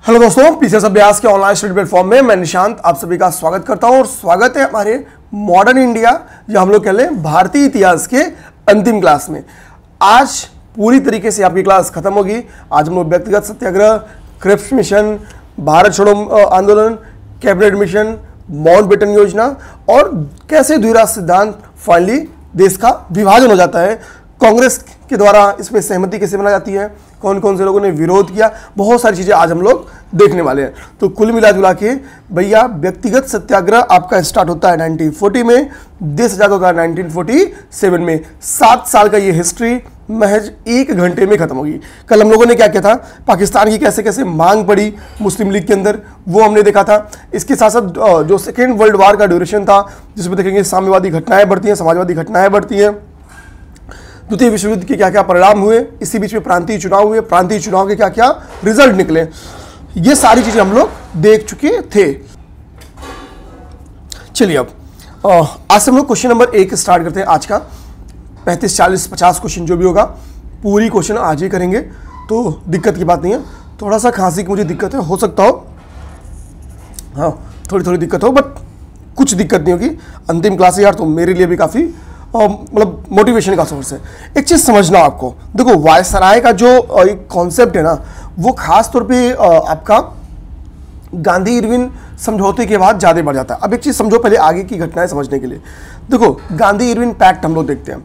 Hello दोस्तों, PCS अभ्यास के ऑनलाइन स्टडी प्लेटफॉर्म में मैं निशांत आप सभी का स्वागत करता हूं और स्वागत है हमारे मॉडर्न इंडिया या हम लोग कह लें भारतीय इतिहास के अंतिम क्लास में। आज पूरी तरीके से आपकी क्लास खत्म होगी। आज हम लोग व्यक्तिगत सत्याग्रह, क्रिप्स मिशन, भारत छोड़ो आंदोलन, कैबिनेट मिशन, माउंटबेटन योजना और कैसे द्विराष्ट्र सिद्धांत फाइनली देश का विभाजन हो जाता है, कांग्रेस के द्वारा इसमें सहमति कैसे बना जाती है, कौन कौन से लोगों ने विरोध किया, बहुत सारी चीज़ें आज हम लोग देखने वाले हैं। तो कुल मिला जुला के भैया व्यक्तिगत सत्याग्रह आपका स्टार्ट होता है 1940 में, देश आजाद होता है 1947 में। 7 साल का ये हिस्ट्री महज 1 घंटे में खत्म होगी। कल हम लोगों ने क्या किया था, पाकिस्तान की कैसे कैसे मांग पड़ी मुस्लिम लीग के अंदर, वो हमने देखा था। इसके साथ साथ जो सेकेंड वर्ल्ड वार का ड्यूरेशन था, जिसमें देखेंगे साम्यवादी घटनाएं बढ़ती हैं, समाजवादी घटनाएं बढ़ती हैं, द्वितीय विश्व युद्ध के क्या क्या परिणाम हुए, इसी बीच में प्रांतीय चुनाव हुए, प्रांतीय चुनाव के क्या क्या रिजल्ट निकले, ये सारी चीजें हम लोग देख चुके थे। चलिए अब आज से हम लोग क्वेश्चन नंबर 1 स्टार्ट करते हैं। आज का 35, 40, 50 क्वेश्चन जो भी होगा पूरी क्वेश्चन आज ही करेंगे, तो दिक्कत की बात नहीं है। थोड़ा सा खांसी की मुझे दिक्कत है, हो सकता हो हाँ थोड़ी थोड़ी दिक्कत हो, बट कुछ दिक्कत नहीं होगी। अंतिम क्लास है यार, तो मेरे लिए भी काफ़ी मतलब मोटिवेशन का सोर्स है। एक चीज़ समझना आपको, देखो वायसराय का जो एक कॉन्सेप्ट है ना, वो खास तौर पे आपका गांधी इरविन समझौते के बाद ज़्यादा बढ़ जाता है। अब एक चीज़ समझो पहले आगे की घटनाएं समझने के लिए। देखो गांधी इरविन पैक्ट हम लोग देखते हैं,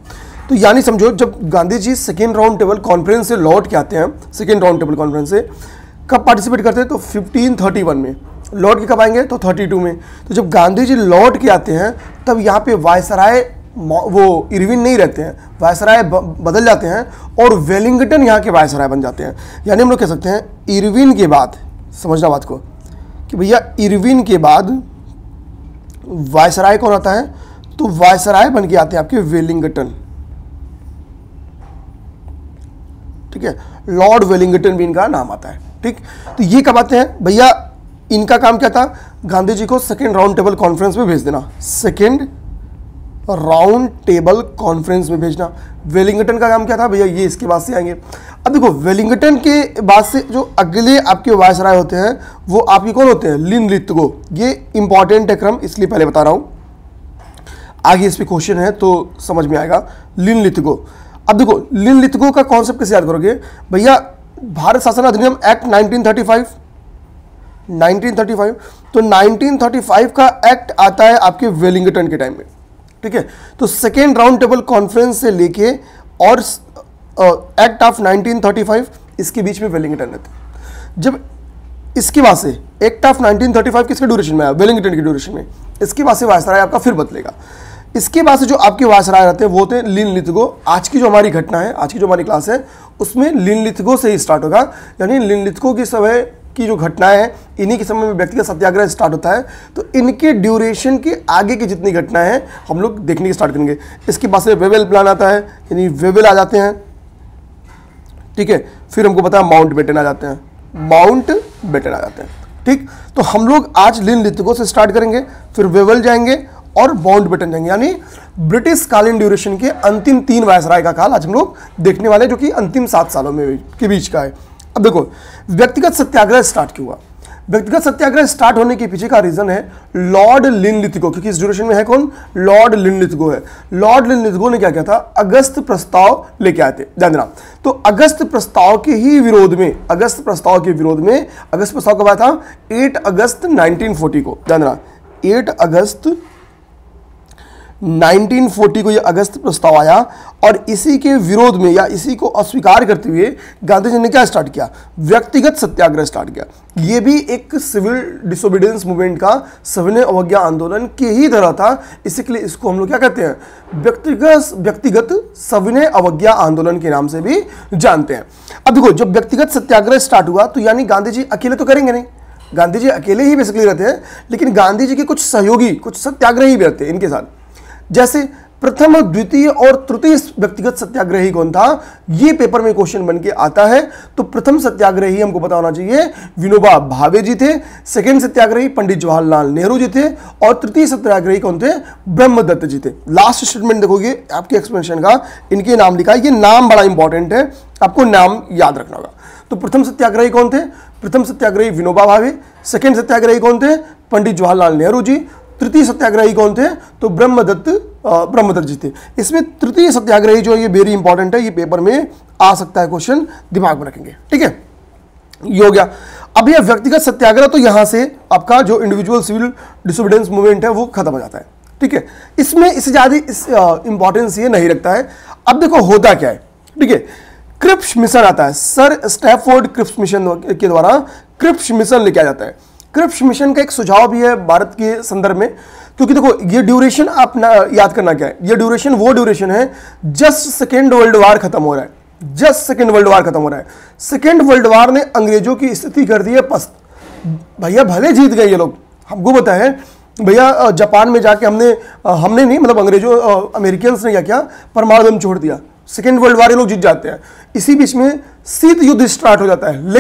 तो यानी समझो जब Gandhi ji second round table conference से लौट के आते हैं, सेकेंड राउंड टेबल कॉन्फ्रेंस से कब पार्टिसिपेट करते हैं, तो 1531 में। लौट के कब आएंगे, तो 32 में। तो जब गांधी जी लौट के आते हैं तब यहाँ पे वायसराय वो इरविन नहीं रहते हैं, वायसराय बदल जाते हैं और वेलिंगटन यहाँ के वायसराय बन जाते हैं। यानी हम लोग कह सकते हैं इरविन के बाद, समझना बात को कि भैया इरविन के बाद वायसराय कौन आता है, तो वायसराय बन के आते हैं आपके वेलिंगटन। ठीक है, लॉर्ड वेलिंगटन भी इनका नाम आता है। ठीक, तो ये कब आते हैं भैया, इनका काम क्या था, गांधी जी को सेकेंड राउंड टेबल कॉन्फ्रेंस में भेज देना, सेकेंड राउंड टेबल कॉन्फ्रेंस में भेजना। वेलिंगटन का काम क्या था भैया, ये इसके बाद से आएंगे। अब देखो वेलिंगटन के बाद से जो अगले आपके वायसराय होते हैं वो आपके कौन होते हैं, लिनलिथगो। ये इंपॉर्टेंट है क्रम, इसलिए पहले बता रहा हूं, आगे इस पे क्वेश्चन है तो समझ में आएगा। लिनलिथगो, अब देखो लिनलिथगो का कॉन्सेप्ट कैसे याद करोगे भैया, भारत शासन अधिनियम एक्ट 1935, तो 1935 का एक्ट आता है आपके वेलिंगटन के टाइम में। ठीक है, तो सेकेंड राउंड टेबल कॉन्फ्रेंस से लेके और एक्ट ऑफ 1935 इसके बीच में वेलिंगटन रहते हैं। जब इसके बाद से एक्ट ऑफ 1935 किसके ड्यूरेशन में आया, वेलिंगटन की ड्यूरेशन में, इसके बाद से वायसराय आपका फिर बदलेगा। इसके बाद से जो आपके वायसराय रहते हैं वो होते हैं लिनलिथगो। आज की जो हमारी घटना है, आज की जो हमारी क्लास है उसमें लिनलिथगो से ही स्टार्ट होगा। यानी लिनलिथगो की समय की जो घटनाएं हैं, इन्हीं के समय में व्यक्तिगत सत्याग्रह स्टार्ट होता है। तो इनके ड्यूरेशन के आगे की जितनी घटनाएं हैं हम लोग देखने की स्टार्ट करेंगे। इसके बाद से वेवेल प्लान आता है, यानी वेवेल आ जाते हैं। ठीक है, फिर हमको पता है माउंटबेटन आ जाते हैं, माउंटबेटन आ जाते हैं। ठीक, तो हम लोग आज लिनलिथगो से स्टार्ट करेंगे, फिर वेवेल जाएंगे और माउंटबेटन जाएंगे। यानी ब्रिटिश कालीन ड्यूरेशन के अंतिम 3 वायसराय का काल आज हम लोग देखने वाले, जो कि अंतिम 7 सालों में के बीच का है। अब देखो व्यक्तिगत सत्याग्रह स्टार्ट क्यों हुआ, व्यक्तिगत सत्याग्रह स्टार्ट होने के पीछे का रीजन है लॉर्ड लिनलिथगो, क्योंकि इस ड्यूरेशन में है कौन, लॉर्ड लिनलिथगो है। लॉर्ड लिनलिथगो ने क्या किया था, अगस्त प्रस्ताव लेके आए थे, ध्यान देना। तो अगस्त प्रस्ताव के ही विरोध में, अगस्त प्रस्ताव कब आया था, 8 अगस्त 1940 को, ध्यान देना 8 अगस्त 1940 को यह अगस्त प्रस्ताव आया और इसी के विरोध में या इसी को अस्वीकार करते हुए गांधी जी ने क्या स्टार्ट किया, व्यक्तिगत सत्याग्रह स्टार्ट किया। यह भी एक सिविल डिसोबीडियंस मूवमेंट का सविनय अवज्ञा आंदोलन के ही तरह था, इसीलिए इसको हम लोग क्या कहते हैं, व्यक्तिगत सविनय अवज्ञा आंदोलन के नाम से भी जानते हैं। अब देखो जब व्यक्तिगत सत्याग्रह स्टार्ट हुआ तो यानी गांधी जी अकेले तो करेंगे नहीं, गांधी जी अकेले ही बेसिकली रहते हैं, लेकिन गांधी जी के कुछ सहयोगी, कुछ सत्याग्रही भी रहते हैं इनके साथ। जैसे प्रथम, द्वितीय और तृतीय व्यक्तिगत सत्याग्रही कौन था, ये पेपर में क्वेश्चन बन के आता है। तो प्रथम सत्याग्रही हमको पता होना चाहिए विनोबा भावे जी थे, सेकंड सत्याग्रही पंडित जवाहरलाल नेहरू जी थे और तृतीय सत्याग्रही कौन थे, ब्रह्मदत्त जी थे। लास्ट स्टेटमेंट देखोगे आपके एक्सप्लेनेशन का, इनके नाम लिखा है, ये नाम बड़ा इंपॉर्टेंट है, आपको नाम याद रखना होगा। तो प्रथम सत्याग्रही कौन थे? प्रथम सत्याग्रही विनोबा भावे। सेकंड सत्याग्रही कौन थे? पंडित जवाहरलाल नेहरू जी। तृतीय सत्याग्रही कौन थे? तो ब्रह्मदत्त जी थे। इसमें तृतीय सत्याग्रही जो ये वेरी इंपॉर्टेंट है, ये पेपर में आ सकता है क्वेश्चन, दिमाग में रखेंगे। ठीक है, ये हो गया। अब यह व्यक्तिगत सत्याग्रह, तो यहां से आपका जो इंडिविजुअल सिविल डिसोबीडियंस मूवमेंट है वो खत्म हो जाता है। ठीक है, इसमें इससे ज्यादा इंपॉर्टेंस ये नहीं रखता है। अब देखो होता क्या है। ठीक है, क्रिप्स मिशन आता है, सर स्टैफोर्ड क्रिप्स मिशन के द्वारा क्रिप्स मिशन लेके आ जाता है। क्रिप्स मिशन का एक सुझाव भी है भारत के संदर्भ में, क्योंकि देखो ये ड्यूरेशन आप याद करना क्या है, ये ड्यूरेशन वो ड्यूरेशन है जस्ट सेकेंड वर्ल्ड वार खत्म हो रहा है, जस्ट सेकेंड वर्ल्ड वार खत्म हो रहा है। सेकेंड वर्ल्ड वार ने अंग्रेजों की स्थिति कर दी है पस्त। भैया भले जीत गए ये लोग, हमको पता है भैया, जापान में जाके हमने नहीं, मतलब अंग्रेजों अमेरिकन ने क्या किया, परमाणु बम छोड़ दिया, सेकेंड वर्ल्ड वार ये लोग जीत जाते हैं। इसी बीच में शीत युद्ध स्टार्ट हो जाता है।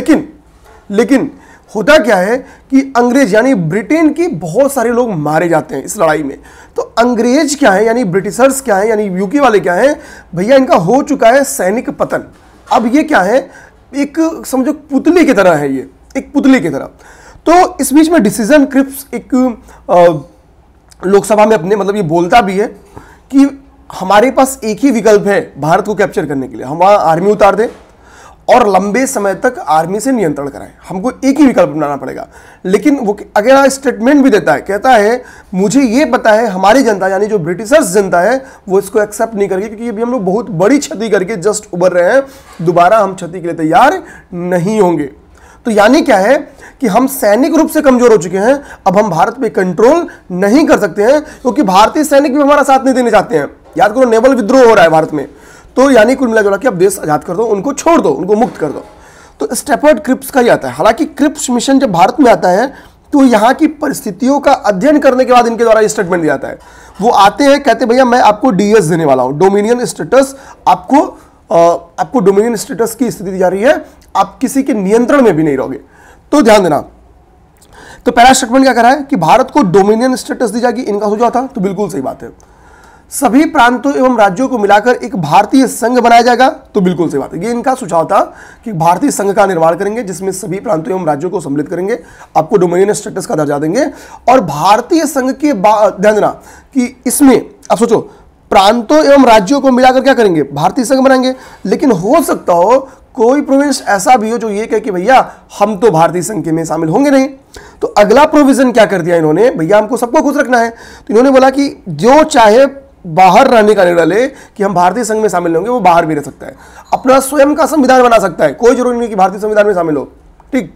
लेकिन होता क्या है कि अंग्रेज यानी ब्रिटेन की बहुत सारे लोग मारे जाते हैं इस लड़ाई में। तो अंग्रेज क्या है, यानी ब्रिटिशर्स क्या है, यानी यूके वाले क्या है, भैया इनका हो चुका है सैनिक पतन। अब ये क्या है, एक समझो पुतली की तरह है, ये एक पुतली की तरह। तो इस बीच में डिसीजन क्रिप्स एक लोकसभा में अपने मतलब ये बोलता भी है कि हमारे पास एक ही विकल्प है भारत को कैप्चर करने के लिए, हम वहां आर्मी उतार दें और लंबे समय तक आर्मी से नियंत्रण कराएं, हमको एक ही विकल्प अपनाना पड़ेगा। लेकिन वो अगला स्टेटमेंट भी देता है, कहता है मुझे ये पता है हमारी जनता यानी जो ब्रिटिशर्स जनता है वो इसको एक्सेप्ट नहीं करेगी, क्योंकि अभी हम लोग बहुत बड़ी क्षति करके जस्ट उभर रहे हैं, दोबारा हम क्षति के लिए तैयार नहीं होंगे। तो यानी क्या है कि हम सैनिक रूप से कमजोर हो चुके हैं, अब हम भारत पे कंट्रोल नहीं कर सकते हैं, क्योंकि भारतीय सैनिक भी हमारा साथ नहीं देने चाहते हैं। याद करो नेवल विद्रोह हो रहा है भारत में, तो यानी कुल मिलाजुला के अब देश आजाद कर दो, उनको छोड़ दो, उनको मुक्त कर दो। तो स्टैफोर्ड क्रिप्स का ही आता है। हालांकि क्रिप्स मिशन जब भारत में आता है तो यहाँ की परिस्थितियों का अध्ययन करने के बाद इनके द्वारा स्टेटमेंट दिया जाता है। वो आते हैं, कहते भैया मैं आपको डीएस देने वाला हूँ, डोमिनियन स्टेटस, आपको डोमिनियन स्टेटस की स्थिति दी जा रही है, आप किसी के नियंत्रण में भी नहीं रहोगे। तो ध्यान देना, तो पहला स्टेटमेंट क्या करा है कि भारत को डोमिनियन स्टेटस दी जाएगी, इनका सुझाव था, तो बिल्कुल सही बात है। सभी प्रांतों एवं राज्यों को मिलाकर एक भारतीय संघ बनाया जाएगा, तो बिल्कुल सही बात है। ये इनका सुझाव था कि भारतीय संघ का निर्माण करेंगे जिसमें सभी प्रांतों एवं राज्यों को सम्मिलित करेंगे, आपको डोमिनियन स्टेटस का दर्जा देंगे। और भारतीय संघ के बाद ध्यान देना कि इसमें अब सोचो प्रांतों एवं राज्यों को मिलाकर क्या करेंगे, भारतीय संघ बनाएंगे। लेकिन हो सकता हो कोई प्रोविंस ऐसा भी हो जो ये कहे कि भैया हम तो भारतीय संघ में शामिल होंगे नहीं। तो अगला प्रोविजन क्या कर दिया इन्होंने, भैया हमको सबको खुश रखना है, तो इन्होंने बोला कि जो चाहे बाहर रहने का निर्णय ले कि हम भारतीय संघ में शामिल होंगे, वो बाहर भी रह सकता है, अपना स्वयं का संविधान बना सकता है, कोई जरूरी नहीं कि भारतीय संविधान में शामिल हो। ठीक,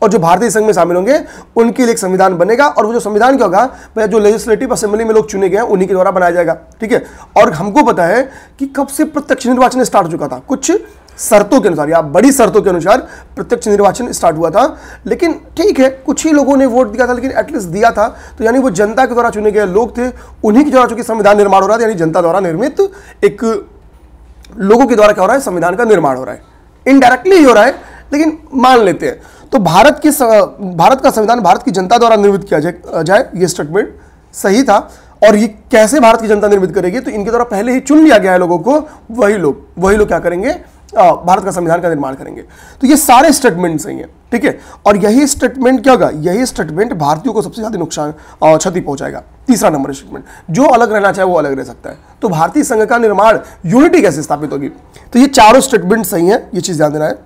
और जो भारतीय संघ में शामिल होंगे उनके लिए एक संविधान बनेगा, और वो जो संविधान क्या होगा, भैया जो लेजिस्लेटिव असेंबली में लोग चुने गए हैं उन्हीं के द्वारा बनाया जाएगा। ठीक है, और हमको पता है कि कब से प्रत्यक्ष निर्वाचन स्टार्ट हो चुका था, कुछ शर्तों के अनुसार या बड़ी शर्तों के अनुसार प्रत्यक्ष निर्वाचन स्टार्ट हुआ था। लेकिन ठीक है, कुछ ही लोगों ने वोट दिया था, लेकिन एटलीस्ट दिया था, तो यानी वो जनता के द्वारा चुने गए लोग थे, उन्हीं के द्वारा चूंकि संविधान निर्माण हो रहा था, यानी जनता द्वारा निर्मित एक लोगों के द्वारा क्या हो रहा है, संविधान का निर्माण हो रहा है, इनडायरेक्टली ही हो रहा है, लेकिन मान लेते हैं। तो भारत का संविधान भारत की जनता द्वारा निर्मित किया जाए, ये स्टेटमेंट सही था। और ये कैसे भारत की जनता निर्मित करेगी, तो इनके द्वारा पहले ही चुन लिया गया है लोगों को, वही लोग क्या करेंगे, भारत का संविधान का निर्माण करेंगे। तो ये सारे स्टेटमेंट सही हैं। ठीक है, और यही स्टेटमेंट क्या होगा, यही स्टेटमेंट भारतीयों को सबसे ज्यादा नुकसान क्षति पहुंचाएगा। तीसरा नंबर स्टेटमेंट, जो अलग रहना चाहे वो अलग रह सकता है। तो भारतीय संघ का निर्माण, यूनिटी कैसे स्थापित होगी, तो ये चारों स्टेटमेंट सही है, ये चीज ध्यान देना है।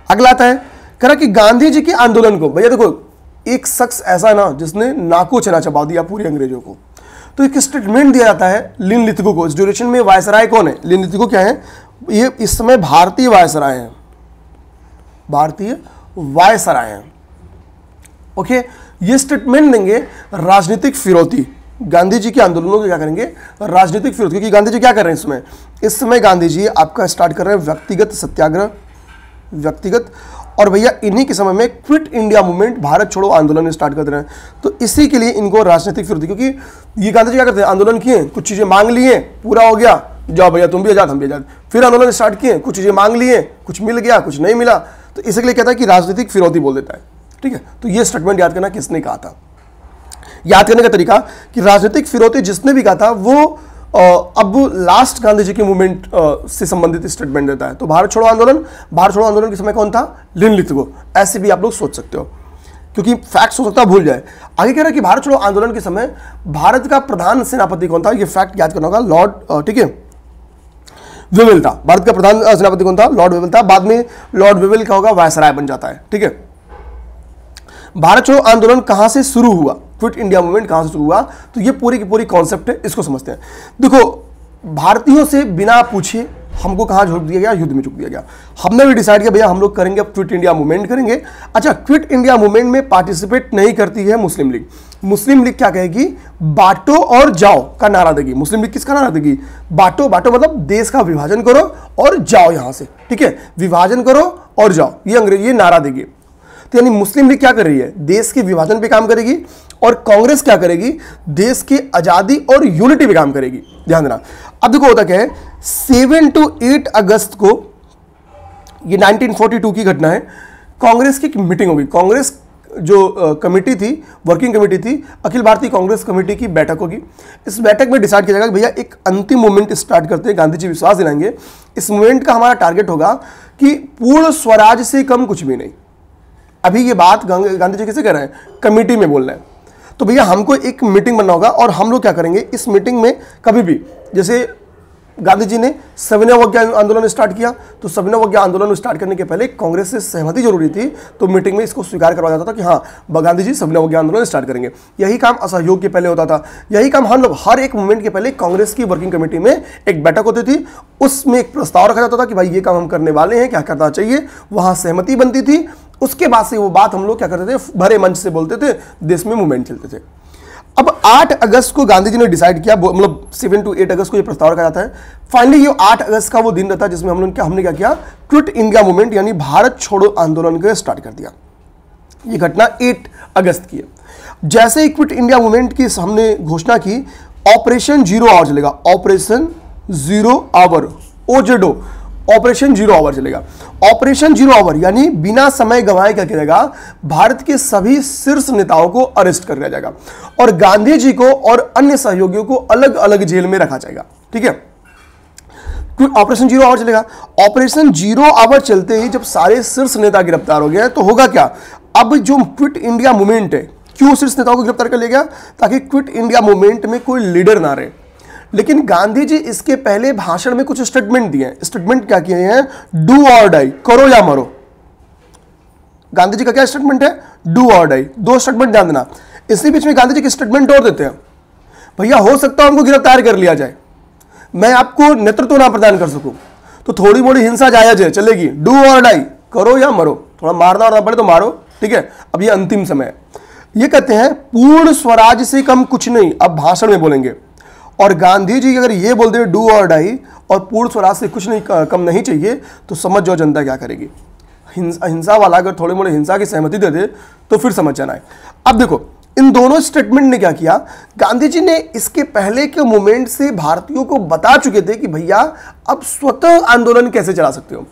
अगला आता है, कह रहा कि गांधी जी के आंदोलन को, भैया देखो एक शख्स ऐसा ना जिसने नाको चना चबा दिया पूरे अंग्रेजों को, तो एक स्टेटमेंट दिया जाता है लिन लिथगो को। इस ड्यूरेशन में वायसराय कौन है, लिन लिथगो क्या है, ये इस समय भारतीय वायसराय हैं, भारतीय वायसराय हैं। ओके, ये स्टेटमेंट देंगे राजनीतिक फिरौती, गांधी जी के आंदोलनों को क्या करेंगे, राजनीतिक फिरौती। क्योंकि गांधी जी क्या कर रहे हैं इस समय गांधी जी आपका स्टार्ट कर रहे हैं व्यक्तिगत सत्याग्रह, व्यक्तिगत, और भैया इन्हीं के समय में क्विट इंडिया मूवमेंट, भारत छोड़ो आंदोलन स्टार्ट कर रहे हैं। तो इसी के लिए इनको राजनीतिक फिरौती, क्योंकि ये गांधी जी क्या करते हैं, आंदोलन किए, कुछ चीजें मांग लिए, पूरा हो गया, जाओ भैया तुम भी आजाद हम भी आजाद, फिर आंदोलन स्टार्ट किए, कुछ चीजें मांग लिए, कुछ मिल गया कुछ नहीं मिला, तो इसके लिए कहता है कि राजनीतिक फिरौती बोल देता है। ठीक है, तो ये स्टेटमेंट याद करना किसने कहा था। याद करने का तरीका कि राजनीतिक फिरौती जिसने भी कहा था वो अब लास्ट गांधी जी के मूवमेंट से संबंधित स्टेटमेंट देता है। तो भारत छोड़ो आंदोलन के समय कौन था? लिन लिथगो। ऐसे भी आप लोग सोच सकते हो, क्योंकि फैक्ट हो सकता है भूल जाए। आगे कह रहा है कि भारत छोड़ो आंदोलन के समय भारत का प्रधान सेनापति कौन था? ये फैक्ट याद करना होगा, लॉर्ड, ठीक है, वेवेल था। भारत का प्रधान सेनापति कौन था? लॉर्ड वेवेल था। बाद में लॉर्ड वेवेल क्या होगा? वायसराय बन जाता है, ठीक है। भारत छोड़ो आंदोलन कहां से शुरू हुआ? क्विट इंडिया मूवमेंट कहां से शुरू हुआ? तो ये पूरी की पूरी कॉन्सेप्ट है, इसको समझते हैं। देखो, भारतीयों से बिना पूछे हमको कहां झोंक दिया गया? युद्ध में झोंक दिया गया। हमने भी डिसाइड किया भैया हम लोग करेंगे, अब क्विट इंडिया मूवमेंट करेंगे। अच्छा, क्विट इंडिया मूवमेंट में पार्टिसिपेट नहीं करती है मुस्लिम लीग। मुस्लिम लीग क्या कहेगी? बांटो और जाओ का नारा देगी। मुस्लिम लीग किसका नारा देगी? बांटो। बांटो मतलब देश का विभाजन करो और जाओ यहां से, ठीक है, विभाजन करो और जाओ, ये अंग्रेजी ये नारा देगी। तो यानी मुस्लिम लीग क्या कर रही है? देश के विभाजन पे काम करेगी, और कांग्रेस क्या करेगी? देश की आजादी और यूनिटी पे काम करेगी। ध्यान देना। अब देखो होता क्या है, 7 to 8 अगस्त को, ये 1942 की घटना है, कांग्रेस की एक मीटिंग होगी। कांग्रेस जो कमेटी थी, वर्किंग कमेटी थी, अखिल भारतीय कांग्रेस कमेटी की बैठक होगी। इस बैठक में डिसाइड किया जाएगा कि भैया एक अंतिम मूवमेंट स्टार्ट करते हैं, गांधी जी विश्वास दिलाएंगे। इस मूवमेंट का हमारा टारगेट होगा कि पूर्ण स्वराज से कम कुछ भी नहीं। अभी ये बात गांधी जी कैसे कर रहे हैं? कमेटी में बोल रहे हैं। तो भैया हमको एक मीटिंग बनना होगा, और हम लोग क्या करेंगे इस मीटिंग में? कभी भी जैसे गांधी जी ने सविनय अवज्ञा आंदोलन स्टार्ट किया, तो सविनय अवज्ञा आंदोलन स्टार्ट करने के पहले कांग्रेस से सहमति जरूरी थी, तो मीटिंग में इसको स्वीकार करवाया जाता था कि हाँ गांधी जी सविनय अवज्ञा आंदोलन स्टार्ट करेंगे। यही काम असहयोग के पहले होता था। यही काम हम लोग हर एक मूवमेंट के पहले कांग्रेस की वर्किंग कमेटी में एक बैठक होती थी, उसमें एक प्रस्ताव रखा जाता था कि भाई ये काम हम करने वाले हैं, क्या करना चाहिए, वहां सहमति बनती थी। उसके बाद से वो बात हम लोग क्या करते थे? भरे मंच से बोलते थे, देश में मूवमेंट चलते थे। अब 8 अगस्त को गांधी जी ने डिसाइड किया, मतलब 7 to 8 अगस्त को ये प्रस्ताव रखा जाता है। फाइनली ये 8 अगस्त का वो दिन रहता है जिसमें हमने क्या किया? क्विट इंडिया मूवमेंट यानी भारत छोड़ो आंदोलन को स्टार्ट कर दिया। ये घटना 8 अगस्त की है। जैसे ही क्विट इंडिया मूवमेंट की हमने घोषणा की, ऑपरेशन 0 आवर चलेगा। Operation 0 hour, OZO, operation 0 hour चलेगा। ऑपरेशन 0 आवर यानी बिना समय गंवाए क्या किया जाएगा? भारत के सभी शीर्ष नेताओं को अरेस्ट कर लिया जाएगा, और गांधी जी को और अन्य सहयोगियों को अलग अलग जेल में रखा जाएगा, ठीक है। ऑपरेशन 0 आवर चलेगा। ऑपरेशन 0 आवर चलते ही जब सारे शीर्ष नेता गिरफ्तार हो गए, तो होगा क्या? अब जो क्विट इंडिया मूवमेंट है, क्यों शीर्ष नेताओं को गिरफ्तार कर लिया गया? ताकि क्विट इंडिया मूवमेंट में कोई लीडर ना रहे। लेकिन गांधी जी इसके पहले भाषण में कुछ स्टेटमेंट दिए हैं। स्टेटमेंट क्या किए हैं? डू और डाई, करो या मरो। गांधी जी का क्या स्टेटमेंट है? डू और डाई। 2 स्टेटमेंट ध्यान देना। इसी बीच में गांधी जी के स्टेटमेंट और देते हैं, भैया हो सकता है हमको गिरफ्तार कर लिया जाए, मैं आपको नेतृत्व ना प्रदान कर सकूं, तो थोड़ी मोड़ी हिंसा जायज है, चलेगी। डू और डाई, करो या मरो। थोड़ा मारना और पड़े तो मारो, ठीक है। अब ये अंतिम समय है। ये कहते हैं पूर्ण स्वराज से कम कुछ नहीं, अब भाषण में बोलेंगे। और गांधी जी अगर ये बोलते हैं डू और डाई और पूर्ण स्वराज से कुछ नहीं कम नहीं चाहिए, तो समझ जाओ जनता क्या करेगी। हिंसा वाला अगर थोड़ी मोड़ी हिंसा की सहमति दे दे तो फिर समझ जाना है। अब देखो इन दोनों स्टेटमेंट ने क्या किया? गांधी जी ने इसके पहले के मूवमेंट से भारतीयों को बता चुके थे कि भैया अब स्वतः आंदोलन कैसे चला सकते हो।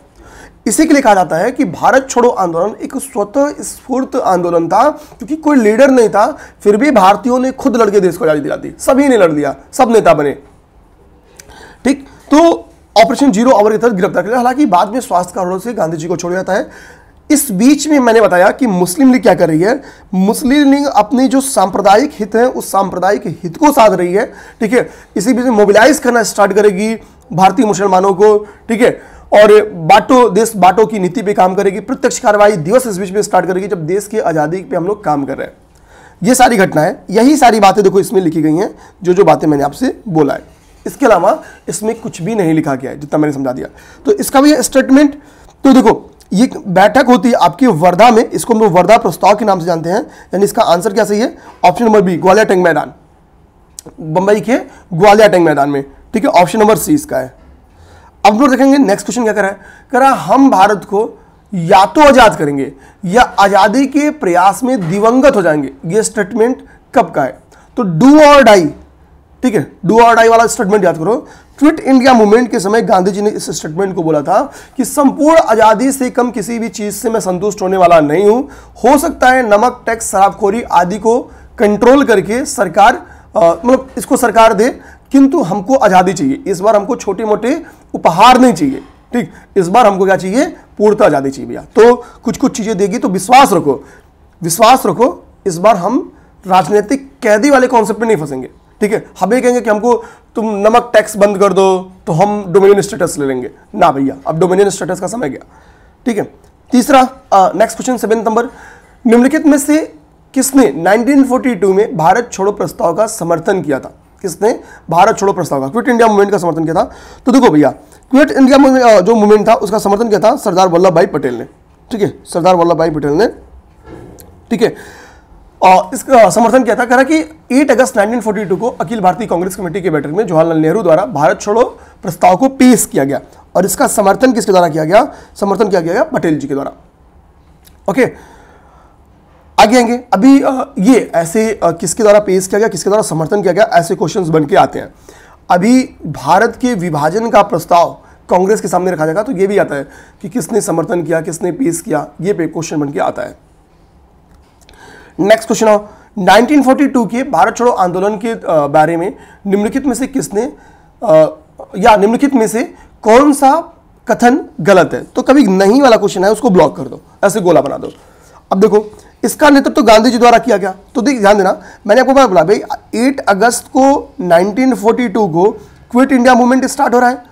इसी के लिए कहा जाता है कि भारत छोड़ो आंदोलन एक स्वतः स्फूर्त आंदोलन था, क्योंकि कोई लीडर नहीं था, फिर भी भारतीयों ने खुद लड़के देश को आजादी दिला दी। सभी ने लड़ दिया, सब नेता बने, ठीक। तो ऑपरेशन 0 आवर के तहत गिरफ्तार किया। हालांकि बाद में स्वास्थ्य कारणों से गांधी जी को छोड़ जाता है। इस बीच में मैंने बताया कि मुस्लिम लीग क्या कर रही है? मुस्लिम लीग अपनी जो सांप्रदायिक हित है उस सांप्रदायिक हित को साध रही है, ठीक है। इसी बीच में मोबिलाइज करना स्टार्ट करेगी भारतीय मुसलमानों को, ठीक है। और बांटो देश बांटो की नीति पे काम करेगी। प्रत्यक्ष कार्रवाई दिवस इस बीच में स्टार्ट करेगी जब देश की आज़ादी पे हम लोग काम कर रहे हैं। ये सारी घटना है, यही सारी बातें देखो इसमें लिखी गई हैं, जो बातें मैंने आपसे बोला है। इसके अलावा इसमें कुछ भी नहीं लिखा गया है, जितना मैंने समझा दिया। तो इसका भी स्टेटमेंट, तो देखो ये बैठक होती है आपकी वर्धा में, इसको हम लोग वर्धा प्रस्ताव के नाम से जानते हैं। यानी इसका आंसर क्या सही है? Option number B, Gwalior tank Maidan, Bombay के ग्वालियर टैंक मैदान में, ठीक है। ऑप्शन नंबर सी इसका है। अब लोग देखेंगे नेक्स्ट क्वेश्चन क्या कह रहा है, हम भारत को या तो आजाद करेंगे या आजादी के प्रयास में दिवंगत हो जाएंगे। ये स्टेटमेंट कब का है? तो डू और डाई, ठीक है। डू और डाई वाला स्टेटमेंट याद करो। क्विट इंडिया मूवमेंट के समय गांधी जी ने इस स्टेटमेंट को बोला था कि संपूर्ण आजादी से कम किसी भी चीज से मैं संतुष्ट होने वाला नहीं हूं। हो सकता है नमक, टैक्स, शराबखोरी आदि को कंट्रोल करके सरकार मतलब इसको सरकार दे, किंतु हमको आज़ादी चाहिए। इस बार हमको छोटे मोटे उपहार नहीं चाहिए, ठीक, इस बार हमको क्या चाहिए, पूर्णतः आज़ादी चाहिए भैया। तो कुछ कुछ चीज़ें देगी, तो विश्वास रखो, विश्वास रखो, इस बार हम राजनीतिक कैदी वाले कॉन्सेप्ट में नहीं फंसेंगे, ठीक है। हम ये कहेंगे कि हमको तुम नमक टैक्स बंद कर दो तो हम डोमिनियन स्टेटस ले लेंगे, ना भैया, अब डोमिनियन स्टेटस का समय गया, ठीक है। तीसरा, नेक्स्ट क्वेश्चन 7 नंबर, निम्नलिखित में से किसने 1942 में भारत छोड़ो प्रस्ताव का समर्थन किया था? किसने भारत छोड़ो प्रस्ताव का, क्विट इंडिया मूवमेंट का समर्थन किया था? तो देखो भैया, क्विट इंडिया जो मूवमेंट था उसका समर्थन किया था सरदार वल्लभ भाई पटेल ने, ठीक है, सरदार वल्लभ भाई पटेल ने, ठीक है। और इसका समर्थन किया था, कह रहा कि 8 अगस्त 1942 को अखिल भारतीय कांग्रेस कमेटी के बैठक में जवाहरलाल नेहरू द्वारा भारत छोड़ो प्रस्ताव को पेश किया गया, और इसका समर्थन किसके द्वारा किया गया? समर्थन किया गया पटेल जी के द्वारा। ओके, आगे आएंगे। अभी ये ऐसे किसके द्वारा पेश किया गया, किसके द्वारा समर्थन किया गया, ऐसे क्वेश्चंस बन के आते हैं। अभी भारत के विभाजन का प्रस्ताव कांग्रेस के सामने रखा जाएगा, तो ये भी आता है कि किसने समर्थन किया, किसने पेश किया, ये पे क्वेश्चन बन के आता है। नेक्स्ट क्वेश्चन आओ, 1942 के भारत छोड़ो आंदोलन के बारे में निम्नलिखित में से किसने या निम्नलिखित में से कौन सा कथन गलत है? तो कभी नहीं वाला क्वेश्चन है उसको ब्लॉक कर दो, ऐसे गोला बना दो। अब देखो, इसका नेतृत्व तो गांधी जी द्वारा किया गया, तो देख ध्यान देना, मैंने आपको क्या बोला भाई, 8 अगस्त को 1942 को क्विट इंडिया मूवमेंट स्टार्ट हो रहा है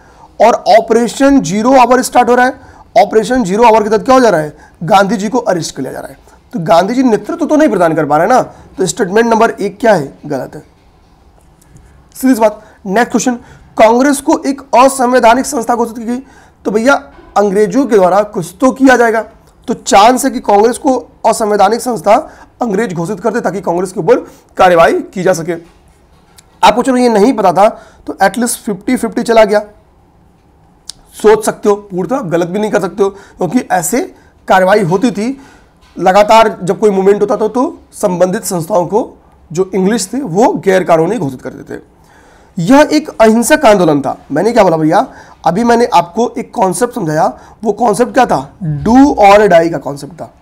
और ऑपरेशन जीरो आवर स्टार्ट हो रहा है। ऑपरेशन जीरो आवर के तहत क्या हो जा रहा है, गांधी जी को अरेस्ट कर लिया जा रहा है। तो गांधी जी नेतृत्व तो नहीं प्रदान कर पा रहे ना, तो स्टेटमेंट नंबर 1 क्या है, गलत है, सीधी सी बात। नेक्स्ट क्वेश्चन, कांग्रेस को एक असंवैधानिक संस्था घोषित की गई, तो भैया अंग्रेजों के द्वारा कुछ तो किया जाएगा, तो चांस है कि कांग्रेस को असंवैधानिक संस्था अंग्रेज घोषित करते ताकि कांग्रेस के ऊपर कार्रवाई की जा सके। आपको चलो ये नहीं पता था तो एटलीस्ट 50-50 चला गया, सोच सकते हो, पूर्णतः गलत भी नहीं कर सकते हो, क्योंकि ऐसे कार्रवाई होती थी लगातार। जब कोई मूवमेंट होता था तो संबंधित संस्थाओं को जो इंग्लिश थे वो गैर कानूनी घोषित कर देते थे। यह एक अहिंसक आंदोलन था। मैंने क्या बोला भैया, अभी मैंने आपको एक कॉन्सेप्ट समझाया, वो कॉन्सेप्ट क्या था, डू और डाई का कॉन्सेप्ट था,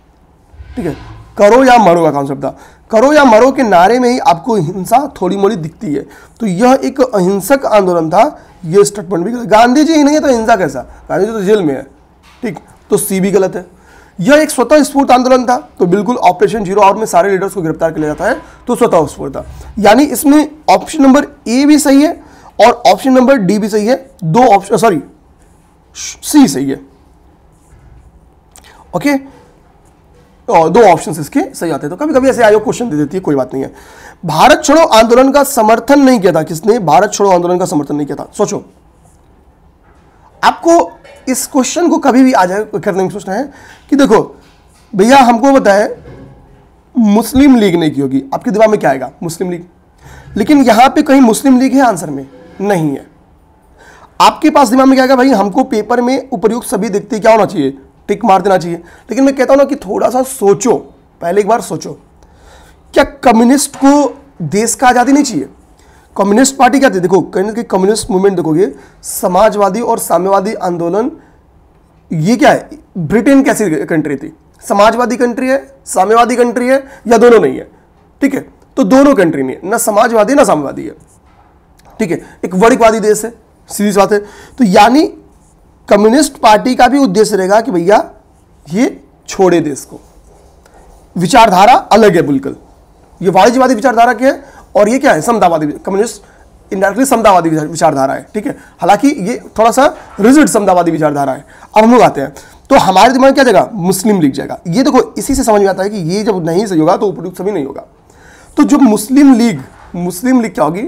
ठीक है, करो या मरो का कॉन्सेप्ट था। करो या मरो के नारे में ही आपको हिंसा थोड़ी मोड़ी दिखती है, तो यह एक अहिंसक आंदोलन था। यह स्टेटमेंट भी गलत, गांधी जी ही नहीं है तो हिंसा कैसा, गांधी जी तो जेल में है, ठीक, तो सी भी गलत है। यह एक स्वतः स्फूर्त आंदोलन था, तो बिल्कुल ऑपरेशन जीरो आवर में सारे लीडर्स को गिरफ्तार किया जाता है, तो स्वतः स्फूर्त था, यानी इसमें ऑप्शन नंबर ए भी सही है और ऑप्शन नंबर डी भी सही है, दो ऑप्शन, सॉरी सी सही है, ओके, और दो ऑप्शन इसके सही आते हैं। तो कभी कभी ऐसे आयोग क्वेश्चन दे देती है, कोई बात नहीं है। भारत छोड़ो आंदोलन का समर्थन नहीं किया था, किसने भारत छोड़ो आंदोलन का समर्थन नहीं किया था? सोचो, आपको इस क्वेश्चन को कभी भी आ जाए करने में सोचना है कि देखो भैया हमको बताए मुस्लिम लीग ने की होगी, आपके दिमाग में क्या आएगा, मुस्लिम लीग, लेकिन यहां पे कहीं मुस्लिम लीग है आंसर में, नहीं है। आपके पास दिमाग में क्या आएगा, भाई हमको पेपर में उपर्युक्त सभी दिखते क्या होना चाहिए, टिक मार देना चाहिए। लेकिन मैं कहता हूं ना कि थोड़ा सा सोचो, पहले एक बार सोचो, क्या कम्युनिस्ट को देश का आजादी नहीं चाहिए? कम्युनिस्ट पार्टी क्या थी, देखो कहीं ना कहीं कम्युनिस्ट मूवमेंट देखोगे, समाजवादी और साम्यवादी आंदोलन, ये क्या है, ब्रिटेन कैसी कंट्री थी, समाजवादी कंट्री है, साम्यवादी कंट्री है, या दोनों नहीं है, ठीक है, तो दोनों कंट्री नहीं है, ना समाजवादी ना साम्यवादी है, ठीक है, एक वर्गवादी देश है, सीधी बात है। तो यानी कम्युनिस्ट पार्टी का भी उद्देश्य रहेगा कि भैया ये छोड़े देश को, विचारधारा अलग है बिल्कुल, ये वाणिज्यवादी विचारधारा क्या है और ये क्या है, समतावादी, कम्युनिस्ट इंडायरेक्टली समतावादी विचारधारा है, ठीक है, हालांकि ये थोड़ा सा रिजिड समतावादी विचारधारा है। अब हम लोग आते हैं, तो हमारे दिमाग में क्या जाएगा, मुस्लिम लीग जाएगा। ये देखो इसी से समझ में आता है कि ये जब नहीं सही होगा तो उपयुक्त सभी नहीं होगा। तो जो मुस्लिम लीग क्या होगी,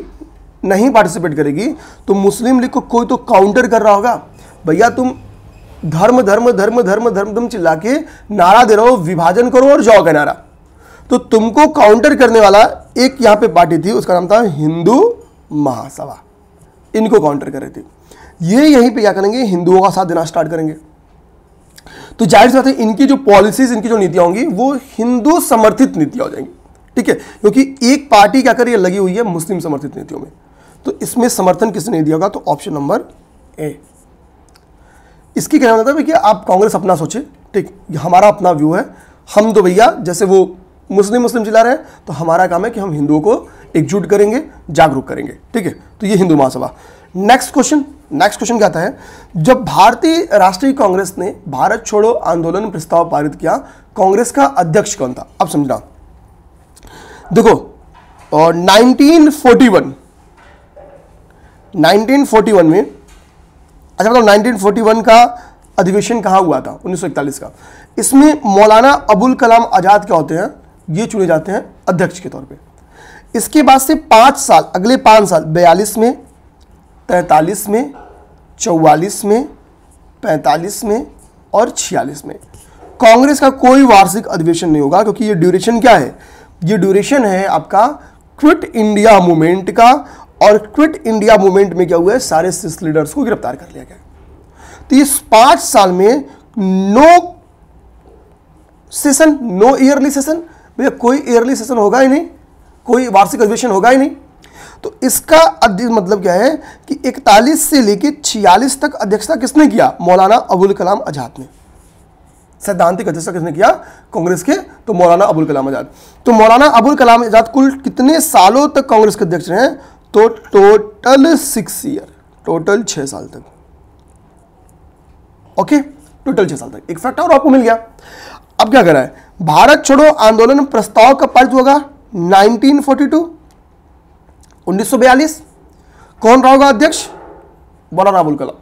नहीं पार्टिसिपेट करेगी, तो मुस्लिम लीग को कोई तो काउंटर कर रहा होगा, भैया तुम धर्म धर्म धर्म धर्म धर्म तुम चिल्ला के नारा दे रहे हो, विभाजन करो और जाओ का नारा, तो तुमको काउंटर करने वाला एक यहां पे पार्टी थी, उसका नाम था हिंदू महासभा, इनको काउंटर कर रही थी। ये यहीं पे क्या करेंगे, हिंदुओं का साथ देना स्टार्ट करेंगे। तो जाहिर सी बात है इनकी जो पॉलिसीज, इनकी जो नीतियां होंगी वो हिंदू समर्थित नीतियां हो जाएंगी, ठीक है, क्योंकि एक पार्टी क्या कर रही है, लगी हुई है मुस्लिम समर्थित नीतियों में। तो इसमें समर्थन किसने नहीं दिया होगा, तो ऑप्शन नंबर ए। इसकी कहना होता है कि आप कांग्रेस अपना सोचे, ठीक, हमारा अपना व्यू है, हम तो भैया जैसे वो मुस्लिम चिल्ला रहे हैं, तो हमारा काम है कि हम हिंदुओं को एकजुट करेंगे, जागरूक करेंगे। ठीक है, तो ये हिंदू महासभा। नेक्स्ट क्वेश्चन क्या आता है, जब भारतीय राष्ट्रीय कांग्रेस ने भारत छोड़ो आंदोलन प्रस्ताव पारित किया, कांग्रेस का अध्यक्ष कौन था? अब समझना, देखो 1941 में, अच्छा मतलब 1941 का अधिवेशन कहाँ हुआ था? 1941 का। इसमें मौलाना अबुल कलाम आजाद क्या होते हैं? ये चुने जाते हैं अध्यक्ष के तौर पे। इसके बाद से 5 साल, अगले 5 साल 42 में, 43 में, 44 में, 45 में और 46 में कांग्रेस का कोई वार्षिक अधिवेशन नहीं होगा, क्योंकि ये ड्यूरेशन क्या है? ये ड्यूरेशन है आपका क्विट इंडिया मूवमेंट का, और क्विट इंडिया मूवमेंट में क्या हुआ है? सारे सिस लीडर्स को गिरफ्तार कर लिया गया। तो इस 5 साल में no session, no yearly session, भैया कोई ईयरली सेशन होगा ही नहीं, कोई वार्षिक अधिवेशन होगा ही नहीं। तो इसका मतलब क्या है कि 41 से लेकर 46 तक अध्यक्षता किसने किया? मौलाना अबुल कलाम आजाद ने। सैद्धांतिक अध्यक्षता किसने किया? कांग्रेस के, तो मौलाना अबुल कलाम आजाद। तो मौलाना अबुल कलाम आजाद कुल कितने सालों तक कांग्रेस के अध्यक्ष रहे? तो टोटल 6 ईयर, टोटल 6 साल तक। ओके, टोटल 6 साल तक। एक फैक्ट और आपको मिल गया। अब क्या कर रहा है? भारत छोड़ो आंदोलन प्रस्ताव कब पारित होगा? 1942, 1942। कौन रहा होगा अध्यक्ष? मौलाना अबुल कलाम।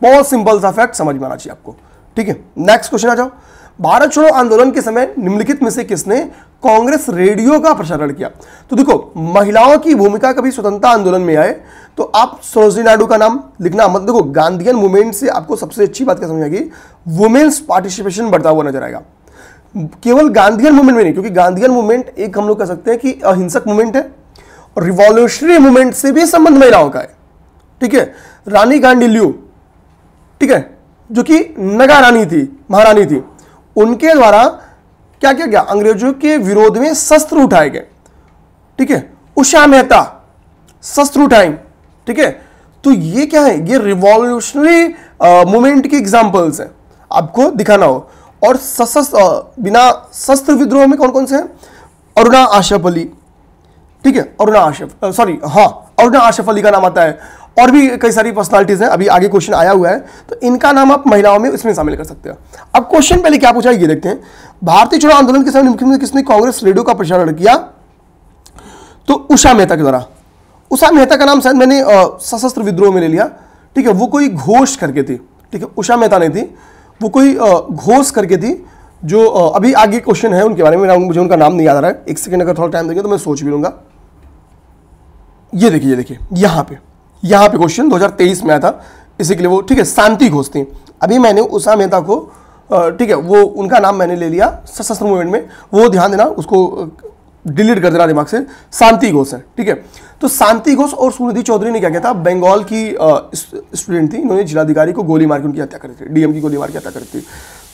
बहुत सिंपल सा फैक्ट, समझ में आना चाहिए आपको। ठीक है, नेक्स्ट क्वेश्चन आ जाओ। भारत छोड़ो आंदोलन के समय निम्नलिखित में से किसने कांग्रेस रेडियो का प्रसारण किया? तो देखो, महिलाओं की भूमिका कभी स्वतंत्रता आंदोलन में आए तो आप सरोजिनी नायडू का नाम लिखना मत। देखो, गांधीयन मूवमेंट से आपको सबसे अच्छी बात क्या समझ आएगी? वुमेन्स पार्टिसिपेशन बढ़ता हुआ नजर आएगा। केवल गांधीयन मूवमेंट में नहीं, क्योंकि गांधीयन मूवमेंट एक हम लोग कह सकते हैं कि अहिंसक मूवमेंट है, और रिवॉल्यूशनरी मूवमेंट से भी संबंध महिलाओं का है। ठीक है, रानी गांडील्यू, ठीक है, जो कि नगा रानी थी, महारानी थी, उनके द्वारा क्या किया गया? अंग्रेजों के विरोध में शस्त्र उठाए गए। ठीक है, उषा मेहता शस्त्र उठाए। ठीक है, तो ये क्या है? ये रिवॉल्यूशनरी मूवमेंट के एग्जांपल्स हैं, आपको दिखाना हो। और बिना शस्त्र विद्रोह में कौन कौन से हैं? अरुणा आशफ अली, ठीक है, अरुणा आशफ अली का नाम आता है, और भी कई सारी पर्सनालिटीज हैं। अभी आगे क्वेश्चन आया हुआ है, तो इनका नाम आप महिलाओं में इसमें शामिल कर सकते हैं। अब क्वेश्चन पहले क्या पूछा ये देखते हैं। भारतीय चुनाव आंदोलन के समय निम्नलिखित किसने कांग्रेस रेडियो का प्रसारण किया? तो उषा मेहता के द्वारा। उषा मेहता का नाम शायद मैंने सशस्त्र विद्रोह में ले लिया। ठीक है, वो कोई घोष करके थी। ठीक है, उषा मेहता नहीं थी, वो कोई घोष करके थी, जो अभी आगे क्वेश्चन है उनके बारे में, मुझे उनका नाम नहीं याद आ रहा है। एक सेकंड अगर थोड़ा टाइम देंगे तो मैं सोच भी लूंगा। ये देखिए यहाँ पे क्वेश्चन 2023 में आया था, इसी के लिए वो, ठीक है, शांति घोष थी। अभी मैंने उषा मेहता को, ठीक है, वो उनका नाम मैंने ले लिया सशस्त्र मूवमेंट में, वो ध्यान देना, उसको डिलीट कर देना दिमाग से। शांति घोष है। ठीक है, तो शांति घोष और सुनिधि चौधरी ने क्या किया था? बंगाल की स्टूडेंट थी, इन्होंने जिलाधिकारी को गोली मार के उनकी हत्या करी थी, डीएम की गोली मार के हत्या करी थी।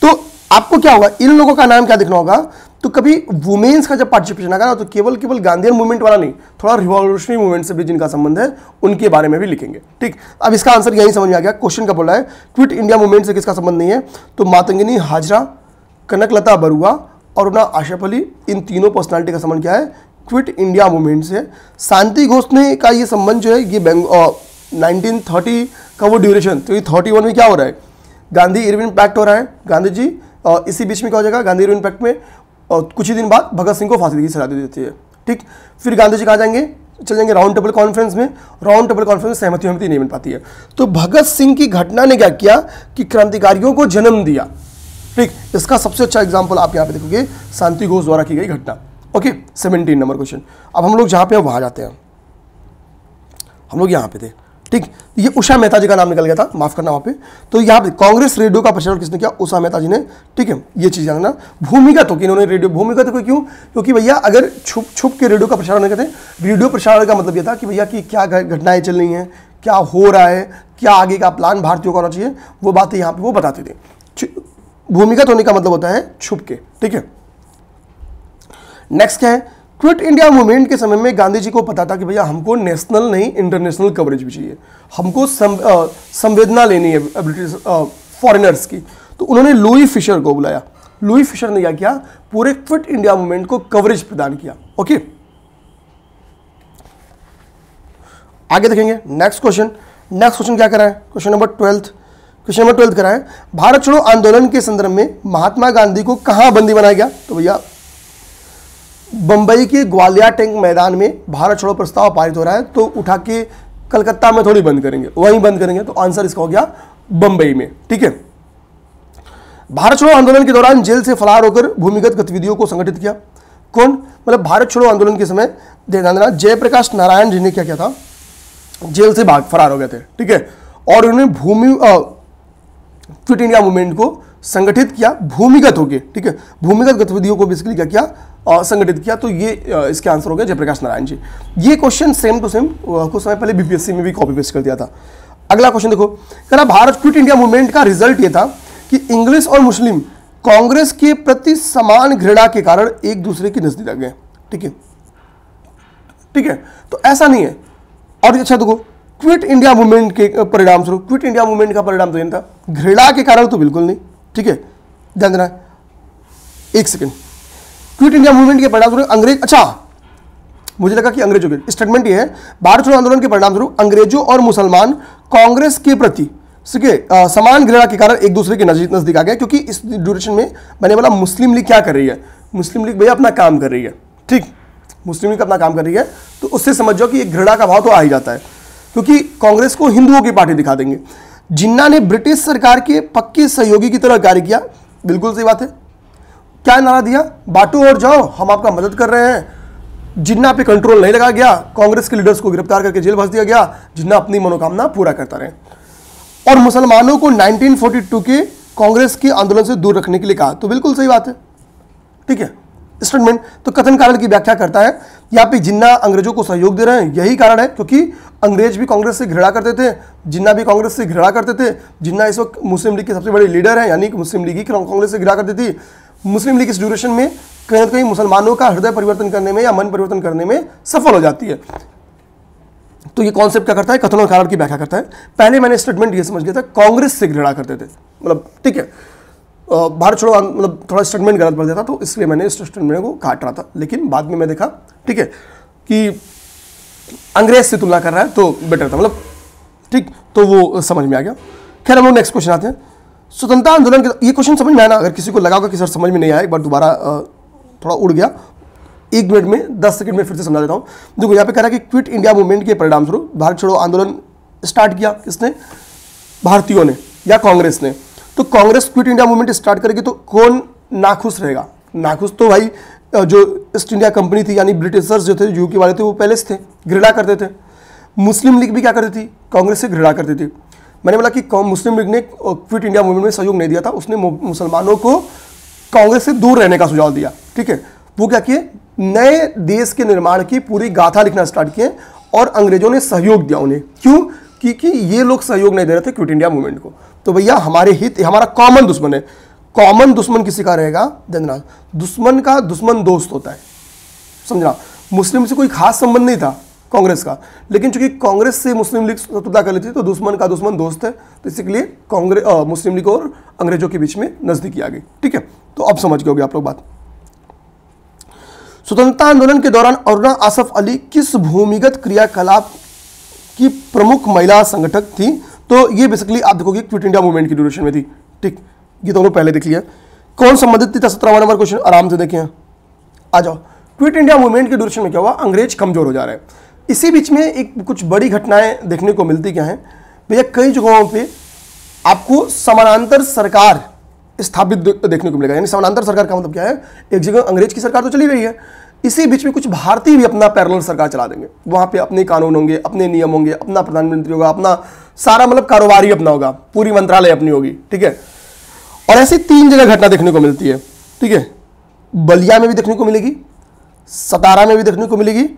तो आपको क्या होगा? इन लोगों का नाम क्या दिखना होगा? तो कभी वुमेन्स का जब पार्टिसिपेशन आएगा तो केवल गांधीयन मूवमेंट वाला नहीं, थोड़ा रिवॉल्यूशनरी मूवमेंट से भी जिनका संबंध है उनके बारे में भी लिखेंगे। ठीक, अब इसका आंसर यही समझ में आ गया। क्वेश्चन का बोला है क्विट इंडिया मूवमेंट से किसका संबंध नहीं है? तो मातंगिनी हाजरा, कनकलता बरुआ और अरुणा आशफ अली, इन तीनों पर्सनालिटी का संबंध क्या है? क्विट इंडिया मूवमेंट से। शांति घोष ने का ये संबंध जो है, ये 1930 का वो ड्यूरेशन, तो ये 31 में क्या हो रहा है? गांधी इरविन पैक्ट हो रहा है, गांधी जी, इसी बीच में क्या हो जाएगा? गांधी इरविन पैक्ट में कुछ ही दिन बाद भगत सिंह को फांसी की सजा दे देती है। ठीक, फिर गांधी जी कहाँ जाएंगे? चल जाएंगे राउंड टेबल कॉन्फ्रेंस में। राउंड टेबल कॉन्फ्रेंस में सहमति नहीं मिल पाती है, तो भगत सिंह की घटना ने क्या किया कि क्रांतिकारियों को जन्म दिया। ठीक, इसका सबसे अच्छा एग्जाम्पल आप यहाँ पे देखोगे, शांति घोष द्वारा की गई घटना। Okay, 17 number question. अब हम लोग जहाँ पे हैं वहाँ जाते हैं, हम लोग यहाँ पे थे। ठीक, ये उषा मेहता जी का नाम निकल गया था, माफ करना वहाँ पे। तो यहाँ पे कांग्रेस रेडियो का प्रसारण किसने किया? उषा मेहता जी ने। ठीक है, ये चीज़ जानना। भूमिगत हो कि इन्होंने रेडियो, भूमिगत को क्यों? क्योंकि भैया अगर छुप के रेडियो का प्रसारण नहीं करते, रेडियो प्रसारण का मतलब ये था कि भैया कि क्या घटनाएं चल रही हैं, क्या हो रहा है, क्या आगे का प्लान भारतीयों का होना चाहिए, वो बातें यहाँ पे वो बताते थे। भूमिगत होने का मतलब होता है छुप के। ठीक है, नेक्स्ट क्या है? क्विट इंडिया मूवमेंट के समय में गांधी जी को पता था कि भैया हमको नेशनल नहीं इंटरनेशनल कवरेज भी चाहिए, हमको संवेदना लेनी है फॉरेनर्स की। तो उन्होंने लुई फिशर को बुलाया। लुई फिशर ने क्या किया? पूरे क्विट इंडिया मूवमेंट को कवरेज प्रदान किया। ओके, आगे देखेंगे नेक्स्ट क्वेश्चन क्या करा है, क्वेश्चन नंबर 12 करा है, भारत छोड़ो आंदोलन के संदर्भ में महात्मा गांधी को कहां बंदी बनाया गया? तो भैया बंबई के ग्वालियर टैंक मैदान में भारत छोड़ो प्रस्ताव पारित हो रहा है, तो उठा के कलकत्ता में थोड़ी बंद करेंगे, वहीं बंद करेंगे, तो आंसर इसका हो गया बंबई में। ठीक है, भारत छोड़ो आंदोलन के दौरान जेल से फरार होकर भूमिगत गतिविधियों को संगठित किया कौन? मतलब भारत छोड़ो आंदोलन के समय ध्यान देना, जयप्रकाश नारायण जी ने क्या किया था, जेल से फरार हो गए थे। ठीक है, और उन्होंने क्विट इंडिया मूवमेंट को संगठित किया भूमिगत होके। ठीक है, भूमिगत गतिविधियों को बेसिकली क्या किया, संगठित किया। तो ये इसके आंसर हो गया जयप्रकाश नारायण जी। ये क्वेश्चन सेम टू सेम कुछ समय पहले बीपीएससी में भी कॉपी पेस्ट कर दिया था। अगला क्वेश्चन देखो, कहना भारत क्विट इंडिया मूवमेंट का रिजल्ट ये था कि इंग्लिश और मुस्लिम कांग्रेस के प्रति समान घृणा के कारण एक दूसरे के नजदीक आ गए। ठीक है, ठीक है, तो ऐसा नहीं है। और अच्छा देखो, क्विट इंडिया मूवमेंट के परिणाम स्वरूप, क्विट इंडिया मूवमेंट का परिणाम तो ये था, घृणा के कारण तो बिल्कुल नहीं। ठीक है, ध्यान देना, एक सेकंड, क्विट इंडिया मूवमेंट के परिणाम स्वरूप अंग्रेज, अच्छा मुझे लगा कि अंग्रेजों के, स्टेटमेंट ये है, भारत छोड़ो आंदोलन के परिणाम स्वरूप अंग्रेजों और मुसलमान कांग्रेस के प्रति समान घृणा के कारण एक दूसरे के नजदीक आ गए। क्योंकि इस ड्यूरेशन में मैंने बोला मुस्लिम लीग क्या कर रही है, मुस्लिम लीग भैया अपना काम कर रही है। ठीक, मुस्लिम लीग अपना काम कर रही है, तो उससे समझ जाओ कि एक घृणा का भाव तो आ ही जाता है, क्योंकि कांग्रेस को हिंदुओं की पार्टी दिखा देंगे। जिन्ना ने ब्रिटिश सरकार के पक्के सहयोगी की तरह कार्य किया, बिल्कुल सही बात है। क्या नारा दिया, बांटो और जाओ, हम आपका मदद कर रहे हैं। जिन्ना पे कंट्रोल नहीं लगा गया, कांग्रेस के लीडर्स को गिरफ्तार करके जेल भेज दिया गया, जिन्ना अपनी मनोकामना पूरा करता रहे। और मुसलमानों को 1942 के कांग्रेस के आंदोलन से दूर रखने के लिए कहा, तो बिल्कुल सही बात है। ठीक है, स्टेटमेंट तो कथन कारण की व्याख्या करता है। यहाँ पे जिन्ना अंग्रेजों को सहयोग दे रहे हैं, यही कारण है, क्योंकि अंग्रेज भी कांग्रेस से घृणा करते थे, जिन्ना भी कांग्रेस से घृणा करते थे। जिन्ना इस वक्त मुस्लिम लीग के सबसे बड़े लीडर हैं, यानी कि मुस्लिम लीग ही कांग्रेस से घृणा करती थी। मुस्लिम लीग इस ड्यूरेशन में कहीं ना कहीं मुसलमानों का हृदय परिवर्तन करने में या मन परिवर्तन करने में सफल हो जाती है। तो ये कॉन्सेप्ट क्या करता है, कथन और कारण की व्याख्या करता है। पहले मैंने स्टेटमेंट ये समझ लिया था, कांग्रेस से घृणा करते थे, मतलब ठीक है, भारत छोड़ो मतलब थोड़ा स्टेटमेंट गलत पड़ जाता, तो इसलिए मैंने इस स्टेटमेंट को काट रहा था। लेकिन बाद में मैं देखा, ठीक है, कि अंग्रेज से तुलना कर रहा है तो बेटर था, मतलब ठीक, तो वो समझ में आ गया। खैर हम लोग नेक्स्ट क्वेश्चन आते हैं, स्वतंत्रता आंदोलन के, ये क्वेश्चन समझ में आया ना? अगर किसी को लगा होगा कि सर समझ में नहीं आया, एक बार दोबारा थोड़ा उड़ गया, 1 मिनट में 10 सेकंड में फिर से समझा देता हूँ। देखो यहाँ पे कह रहा है कि क्विट इंडिया मूवमेंट के परिणाम स्वरूप भारत छोड़ो आंदोलन स्टार्ट किया किसने, भारतीयों ने या कांग्रेस ने। तो Congress quit India movement start करेगी तो कौन नाखुश रहेगा? नाखुश तो भाई जो ईस्ट इंडिया कंपनी थी, यानी ब्रिटिशर्स जो थे, यूके वाले थे, वो पहले से थे, घृणा करते थे। मुस्लिम लीग भी क्या करती थी, कांग्रेस से घृणा करती थी। मैंने बोला कि मुस्लिम लीग ने क्विट इंडिया मूवमेंट में सहयोग नहीं दिया था, उसने मुसलमानों को कांग्रेस से दूर रहने का सुझाव दिया। ठीक है, वो क्या किए, नए देश के निर्माण की पूरी गाथा लिखना स्टार्ट किए और अंग्रेजों ने सहयोग दिया उन्हें। क्यों? क्योंकि ये लोग सहयोग नहीं दे रहे थे क्विट इंडिया मूवमेंट को। तो भैया हमारे हित, हमारा कॉमन दुश्मन है। कॉमन दुश्मन किसी का रहेगा, जनरल दुश्मन का दुश्मन दोस्त होता है, समझना। मुस्लिम से कोई खास संबंध नहीं था कांग्रेस का, लेकिन चूंकि कांग्रेस से मुस्लिम लीग शत्रुता कर लेती, तो दुश्मन का दुश्मन दोस्त है, तो इसलिए कांग्रेस मुस्लिम लीग और अंग्रेजों के बीच में नजदीकी आ गई। ठीक है, तो अब समझ गए होगे आप लोग बात। स्वतंत्रता आंदोलन के दौरान अरुणा आसफ अली किस भूमिगत क्रियाकलाप की प्रमुख महिला संगठक थी? तो ये बेसिकली आप देखोगे क्विट इंडिया मूवमेंट की ड्यूरेशन में थी। ठीक, ये दोनों पहले देख लिया। कौन संबंधित थी? 17वां नंबर क्वेश्चन, आराम से देखें, आ जाओ। क्विट इंडिया मूवमेंट के ड्यूरेशन में क्या हुआ, अंग्रेज कमजोर हो जा रहे हैं। इसी बीच में एक कुछ बड़ी घटनाएं देखने को मिलती क्या है भैया, कई जगहों पे आपको समानांतर सरकार स्थापित देखने को मिलेगा। यानी समानांतर सरकार का मतलब क्या है, एक जगह अंग्रेज की सरकार तो चली रही है, इसी बीच में कुछ भारतीय भी अपना पैरेलल सरकार चला देंगे। वहां पे अपने कानून होंगे, अपने नियम होंगे, अपना प्रधानमंत्री होगा, अपना सारा मतलब कारोबारी अपना होगा, पूरी मंत्रालय अपनी होगी। ठीक है, और ऐसी 3 जगह घटना देखने को मिलती है। ठीक है, बलिया में भी देखने को मिलेगी, सतारा में भी देखने को मिलेगी,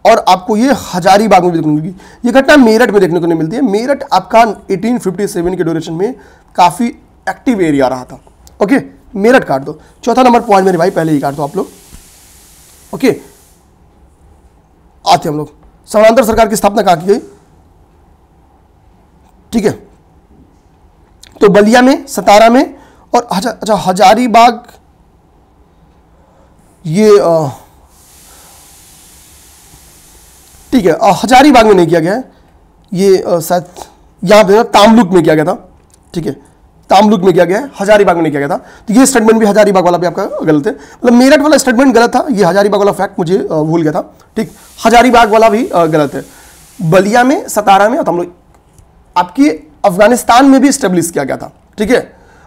और आपको ये हजारीबाग में भी देखने को मिलेगी। ये घटना मेरठ में देखने को नहीं मिलती है। मेरठ आपका 1857 के ड्यूरेशन में काफी एक्टिव एरिया रहा था। ओके, मेरठ काट दो। चौथा नंबर पॉइंट मेरे भाई पहले ही काट दो आप लोग। ओके, आते हम लोग, समानांतर सरकार की स्थापना कहां की गई? ठीक है, तो बलिया में, सतारा में, और अच्छा हजारीबाग, ये ठीक है, हजारीबाग में नहीं किया गया है, ये शायद यहाँ पे तामलुक में किया गया था, ठीक है, तामलुक में किया गया है, हजारीबाग में नहीं किया गया था। तो ये स्टेटमेंट भी हजारीबाग वाला भी आपका गलत है, मतलब मेरठ वाला स्टेटमेंट गलत था, ये हजारीबाग वाला फैक्ट मुझे भूल गया था, ठीक, हजारीबाग वाला भी गलत है। बलिया में, सतारा में और तामलुक आपकी अफगानिस्तान में भी स्टेब्लिश किया गया था, ठीक है,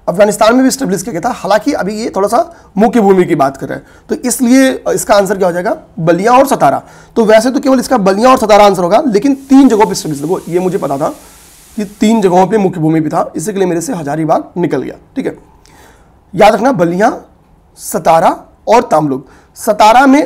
अफगानिस्तान में भी स्टेब्लिश किया गया था। हालांकि अभी ये थोड़ा सा मुख्य भूमि की बात कर रहे हैं, तो इसलिए इसका आंसर क्या हो जाएगा, बलिया और सतारा। तो वैसे तो केवल इसका बलिया और सतारा आंसर होगा, लेकिन 3 जगहों पर स्टेब्लिश, देखो ये मुझे पता था कि 3 जगहों पे मुख्य भूमि भी था, इसके लिए मेरे से हजारीबाग निकल गया, ठीक है। याद रखना बलिया, सतारा और तामलुक। सतारा में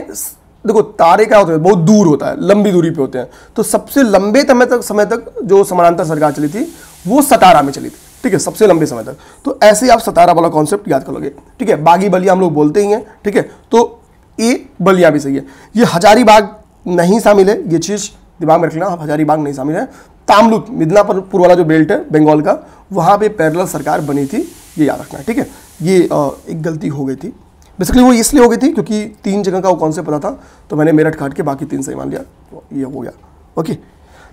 देखो तारे क्या होते हैं, बहुत दूर होता है, लंबी दूरी पे होते हैं, तो सबसे लंबे समय तक जो समानांतर सरकार चली थी वो सतारा में चली थी, ठीक है, सबसे लंबे समय तक। तो ऐसे ही आप सतारा वाला कॉन्सेप्ट याद कर लोगे, ठीक है। बागी बलिया हम लोग बोलते ही हैं, ठीक है, तो ए बलिया भी सही है। ये हजारीबाग नहीं शामिल है, ये चीज दिमाग में रखना, हजारीबाग नहीं शामिल है। तामलुक मिदनापुर वाला जो बेल्ट है बंगाल का, वहां पे पैरेलल सरकार बनी थी, ये याद रखना है, ठीक है। ये एक गलती हो गई थी, बेसिकली वो इसलिए हो गई थी क्योंकि 3 जगह का वो कॉन्सेप्ट पता था, तो मैंने मेरठ काट के बाकी 3 सही मान लिया, तो ये हो गया, ओके।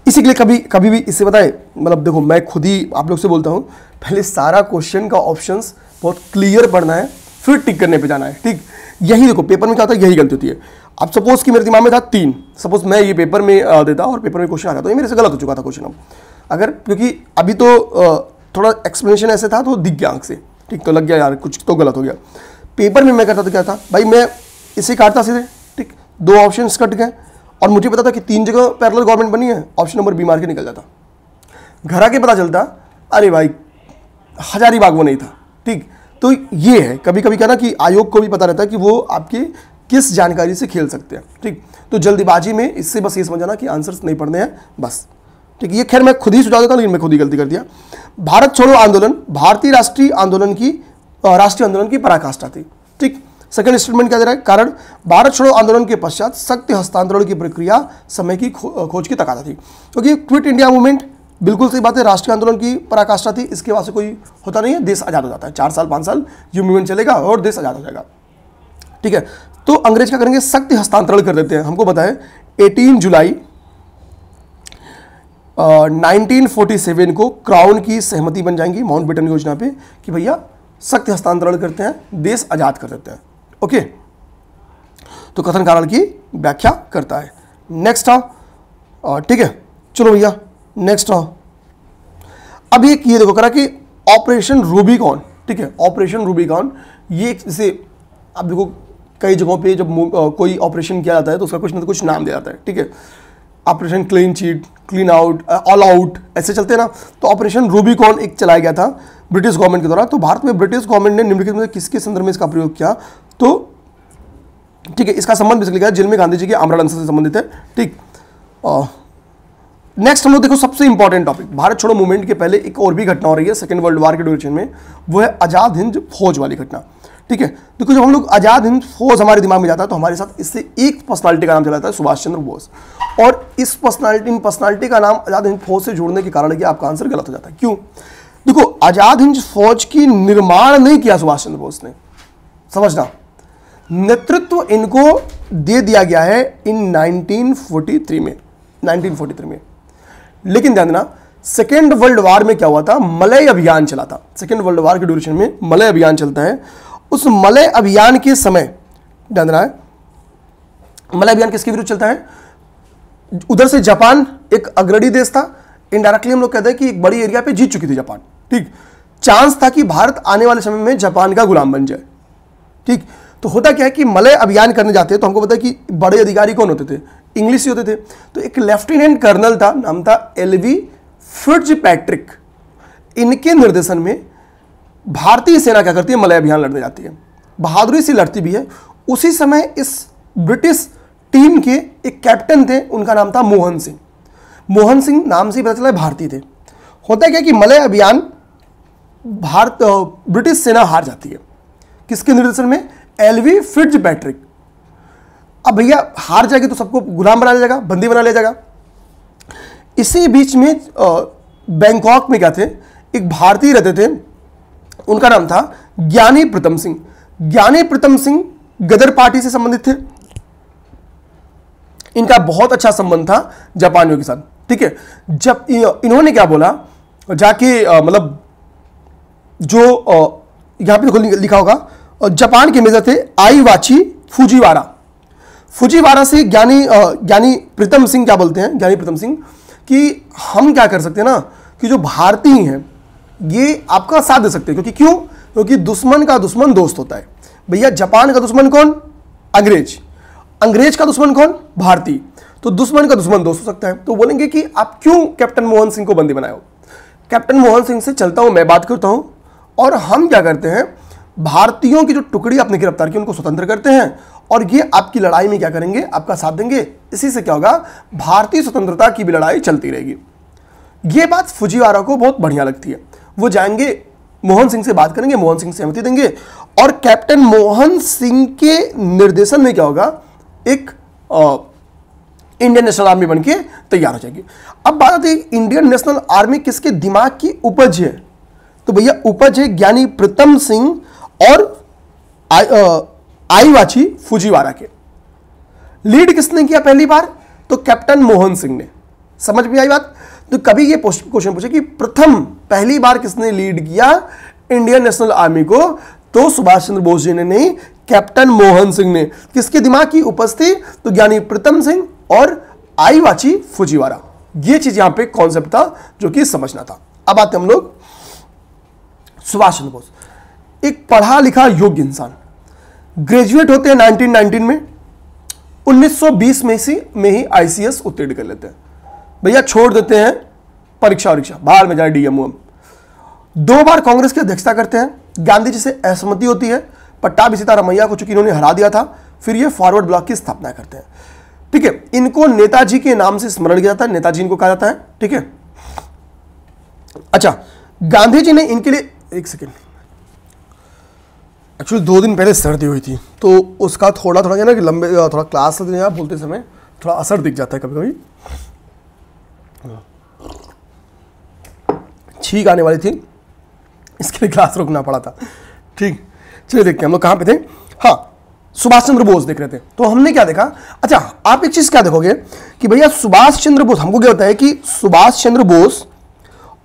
इसी के लिए कभी भी इससे बताए, मतलब देखो मैं खुद ही आप लोग से बोलता हूँ, पहले सारा क्वेश्चन का ऑप्शंस बहुत क्लियर पढ़ना है, फिर टिक करने पे जाना है, ठीक। यही देखो पेपर में क्या होता है, यही गलती होती है। अब सपोज कि मेरे दिमाग में था 3, सपोज मैं ये पेपर में देता और पेपर में क्वेश्चन आता, तो ये मेरे से गलत हो चुका था क्वेश्चन। अब अगर क्योंकि अभी तो थोड़ा एक्सप्लेनेशन ऐसे था तो दिख गया आंख से, ठीक, तो लग गया यार कुछ तो गलत हो गया। पेपर में मैं करता तो क्या था भाई, मैं इसे काटता सीधे, ठीक, 2 ऑप्शन कट गए और मुझे पता था कि 3 जगह पैरेलल गवर्नमेंट बनी है, ऑप्शन नंबर बी मार के निकल जाता। घर आके पता चलता अरे भाई हजारीबाग वो नहीं था, ठीक। तो ये है कभी कभी क्या ना कि आयोग को भी पता रहता है कि वो आपके किस जानकारी से खेल सकते हैं, ठीक। तो जल्दीबाजी में इससे बस ये समझ जाना कि आंसर्स नहीं पढ़ने हैं बस, ठीक। ये खैर मैं खुद ही सुझाव देता, लेकिन मैं खुद ही गलती कर दिया। भारत छोड़ो आंदोलन भारतीय राष्ट्रीय आंदोलन की पराकाष्ठा थी, ठीक। सेकंड स्टेटमेंट क्या दे रहा है, कारण भारत छोड़ो आंदोलन के पश्चात शक्ति हस्तांतरण की प्रक्रिया समय की खोज की तकाजा थी, क्योंकि क्विट इंडिया मूवमेंट बिल्कुल सही बात है, राष्ट्रीय आंदोलन की पराकाष्ठा थी, इसके बाद से कोई होता नहीं है, देश आजाद हो जाता है, 4 साल 5 साल ये मूवमेंट चलेगा और देश आजाद हो जाएगा, ठीक है। तो अंग्रेज क्या करेंगे, शक्ति हस्तांतरण कर देते हैं। हमको पता है 18 जुलाई 1947 को क्राउन की सहमति बन जाएंगी माउंटबेटन योजना पे कि भैया शक्ति हस्तांतरण करते हैं, देश आजाद कर देते हैं, ओके। तो कथन कारण की व्याख्या करता है। नेक्स्ट ठीक है, चलो भैया नेक्स्ट अब ये देखो करा कि ऑपरेशन रूबिकॉन, ठीक है, ऑपरेशन रूबिकॉन, ये जैसे आप देखो कई जगहों पे जब कोई ऑपरेशन किया जाता है तो उसका कुछ ना कुछ नाम दिया जाता है, ठीक है। Operation clean chit, clean out, all out, ऐसे चलते हैं ना। तो ऑपरेशन रूबिकॉन एक चलाया गया था ब्रिटिश गवर्नमेंट के द्वारा। तो भारत में ब्रिटिश गवर्नमेंट ने निम्नलिखित में किसके संदर्भ में इसका प्रयोग किया, तो ठीक है, इसका संबंध बेसिकली क्या है, जिनमें गांधी जी के आमरण अनशन से संबंधित है, ठीक। नेक्स्ट हम लोग देखो सबसे इंपॉर्टेंट टॉपिक, भारत छोड़ो मूवमेंट के पहले एक और भी घटना हो रही है सेकेंड वर्ल्ड वॉर के ड्यूरेशन में, वो है आजाद हिंद फौज वाली घटना, ठीक है। देखो जब हम लोग आजाद हिंद फौज हमारे दिमाग में जाता है तो हमारे साथ इससे एक पर्सनालिटी का नाम चला जाता है, सुभाष चंद्र बोस। और इस पर्सनालिटी का नाम आजाद हिंद फौज से जोड़ने के कारण कि आपका आंसर गलत हो जाता है। क्यों, देखो आजाद हिंद फौज की निर्माण नहीं किया सुभाष चंद्र बोस ने, समझना, नेतृत्व इनको दे दिया गया है इन 1943 में। लेकिन ध्यान देना सेकेंड वर्ल्ड वॉर में क्या हुआ था, मलय अभियान चला था। सेकेंड वर्ल्ड वॉर के ड्यूरेशन में मलय अभियान चलता है। उस मलय अभियान के समय ध्यान देना है, मलय अभियान किसके विरुद्ध चलता है, उधर से जापान एक अग्रणी देश था, इनडायरेक्टली हम लोग कहते हैं कि एक बड़ी एरिया पे जीत चुकी थी जापान, ठीक। चांस था कि भारत आने वाले समय में जापान का गुलाम बन जाए, ठीक। तो होता क्या है कि मलय अभियान करने जाते हैं तो हमको पता है कि बड़े अधिकारी कौन होते थे, इंग्लिश ही होते थे। तो एक लेफ्टिनेंट कर्नल था, नाम था एलवी फिट्जपैट्रिक। इनके निर्देशन में भारतीय सेना क्या करती है, मलय अभियान लड़ने जाती है, बहादुरी से लड़ती भी है। उसी समय इस ब्रिटिश टीम के एक कैप्टन थे, उनका नाम था मोहन सिंह। मोहन सिंह नाम से ही पता चला भारतीय थे। होता क्या कि मलय अभियान ब्रिटिश सेना हार जाती है, किसके निर्देशन में, एलवी फिट्जपैट्रिक। अब भैया हार जाएगी तो सबको गुलाम बना लिया जाएगा, बंदी बना लिया जाएगा। इसी बीच में बैंकॉक में क्या थे, एक भारतीय रहते थे, उनका नाम था ज्ञानी प्रीतम सिंह। ज्ञानी प्रीतम सिंह गदर पार्टी से संबंधित थे। इनका बहुत अच्छा संबंध था जापानियों के साथ, ठीक है। जब इन्होंने क्या बोला जाके मतलब जो यहां पे देखो लिखा होगा, जापान के मेजर थे आईवाची फुजीवारा। फुजीवारा से ज्ञानी प्रीतम सिंह क्या बोलते हैं, ज्ञानी प्रीतम सिंह, कि हम क्या कर सकते हैं ना कि जो भारतीय हैं ये आपका साथ दे सकते हैं। क्योंकि दुश्मन का दुश्मन दोस्त होता है। भैया जापान का दुश्मन कौन? अंग्रेज। अंग्रेज का दुश्मन कौन? भारतीय। तो दुश्मन का दुश्मन दोस्त हो सकता है। तो बोलेंगे कि आप क्यों कैप्टन मोहन सिंह को बंदी बनाए हो? कैप्टन मोहन सिंह से चलता हूं, मैं बात करता हूं, और हम क्या करते हैं, भारतीयों की जो टुकड़ी आपने गिरफ्तार की उनको स्वतंत्र करते हैं, और ये आपकी लड़ाई में क्या करेंगे, आपका साथ देंगे। इसी से क्या होगा, भारतीय स्वतंत्रता की भी लड़ाई चलती रहेगी। ये बात फुजीवारा को बहुत बढ़िया लगती है। वो जाएंगे, मोहन सिंह से बात करेंगे, मोहन सिंह सहमति देंगे, और कैप्टन मोहन सिंह के निर्देशन में क्या होगा, एक इंडियन नेशनल आर्मी बनके तैयार हो जाएगी। अब बात आती है इंडियन नेशनल आर्मी किसके दिमाग की उपज है? तो भैया उपज है ज्ञानी प्रीतम सिंह और आईवाची फुजीवारा के। लीड किसने किया पहली बार? तो कैप्टन मोहन सिंह ने। समझ में आई बात? तो कभी ये क्वेश्चन पूछे कि प्रथम पहली बार किसने लीड किया इंडियन नेशनल आर्मी को? तो सुभाष चंद्र बोस जी ने नहीं, कैप्टन मोहन सिंह ने। किसके दिमाग की उपज थी? तो ज्ञानी प्रीतम सिंह और आईवाची फुजीवारा। ये चीज यहां पे कॉन्सेप्ट था जो कि समझना था। अब आते हम लोग सुभाष चंद्र बोस, एक पढ़ा लिखा योग्य इंसान, ग्रेजुएट होते हैं 1919 में, 1920 में ही आईसीएस उत्तीर्ण कर लेते हैं। भैया छोड़ देते हैं परीक्षा बाहर में जाए डीएमओ। 2 बार कांग्रेस की अध्यक्षता करते हैं। गांधी जी से असहमति होती है, पट्टाभी सीतारामैया को चूंकि इन्होंने हरा दिया था, फिर ये फॉरवर्ड ब्लॉक की स्थापना करते हैं। ठीक है, इनको नेताजी के नाम से स्मरण किया जाता है, नेताजी इनको कहा जाता है। ठीक है, अच्छा, गांधी जी ने इनके लिए, एक सेकेंड, एक्चुअली 2 दिन पहले सर्दी हुई थी तो उसका थोड़ा क्या ना कि लंबे थोड़ा क्लास बोलते समय थोड़ा असर दिख जाता है कभी कभी। छींक आने वाली थी, इसके लिए क्लास रोकना पड़ा था। ठीक, चलिए देखते हैं हम लोग कहां पे थे। हाँ, सुभाष चंद्र बोस देख रहे थे। तो हमने क्या देखा, अच्छा आप एक चीज क्या देखोगे कि भैया सुभाष चंद्र बोस, हमको क्या होता है कि सुभाष चंद्र बोस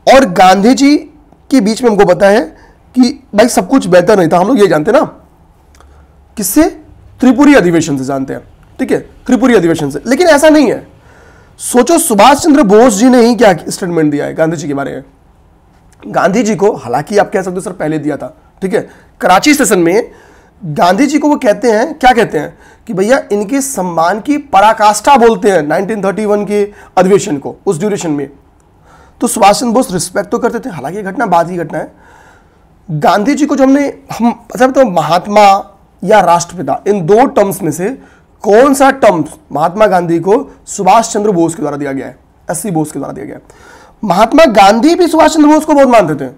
और गांधी जी के बीच में हमको पता है कि भाई सब कुछ बेहतर नहीं था। हम लोग ये जानते हैं ना, किससे? त्रिपुरी अधिवेशन से जानते हैं। ठीक है, त्रिपुरी अधिवेशन से। लेकिन ऐसा नहीं है। सोचो सुभाष चंद्र बोस जी ने ही क्या स्टेटमेंट दिया है गांधी जी के बारे में। गांधी जी को, हालांकि आप कह सकते हो सर पहले दिया था, ठीक है, कराची सेशन में गांधी जी को वो कहते हैं, क्या कहते हैं कि भैया इनके सम्मान की पराकाष्ठा बोलते हैं 1931 के अधिवेशन को, उस ड्यूरेशन में। तो सुभाष चंद्र बोस रिस्पेक्ट तो करते थे, हालांकि घटना बाद की घटना है। गांधी जी को जो हम अच्छा तो महात्मा या राष्ट्रपिता, इन 2 टर्म्स में से कौन सा टर्म्स महात्मा गांधी को सुभाष चंद्र बोस के द्वारा दिया गया है? एससी बोस के द्वारा दिया गया है। महात्मा गांधी भी सुभाष चंद्र बोस को बहुत मानते थे।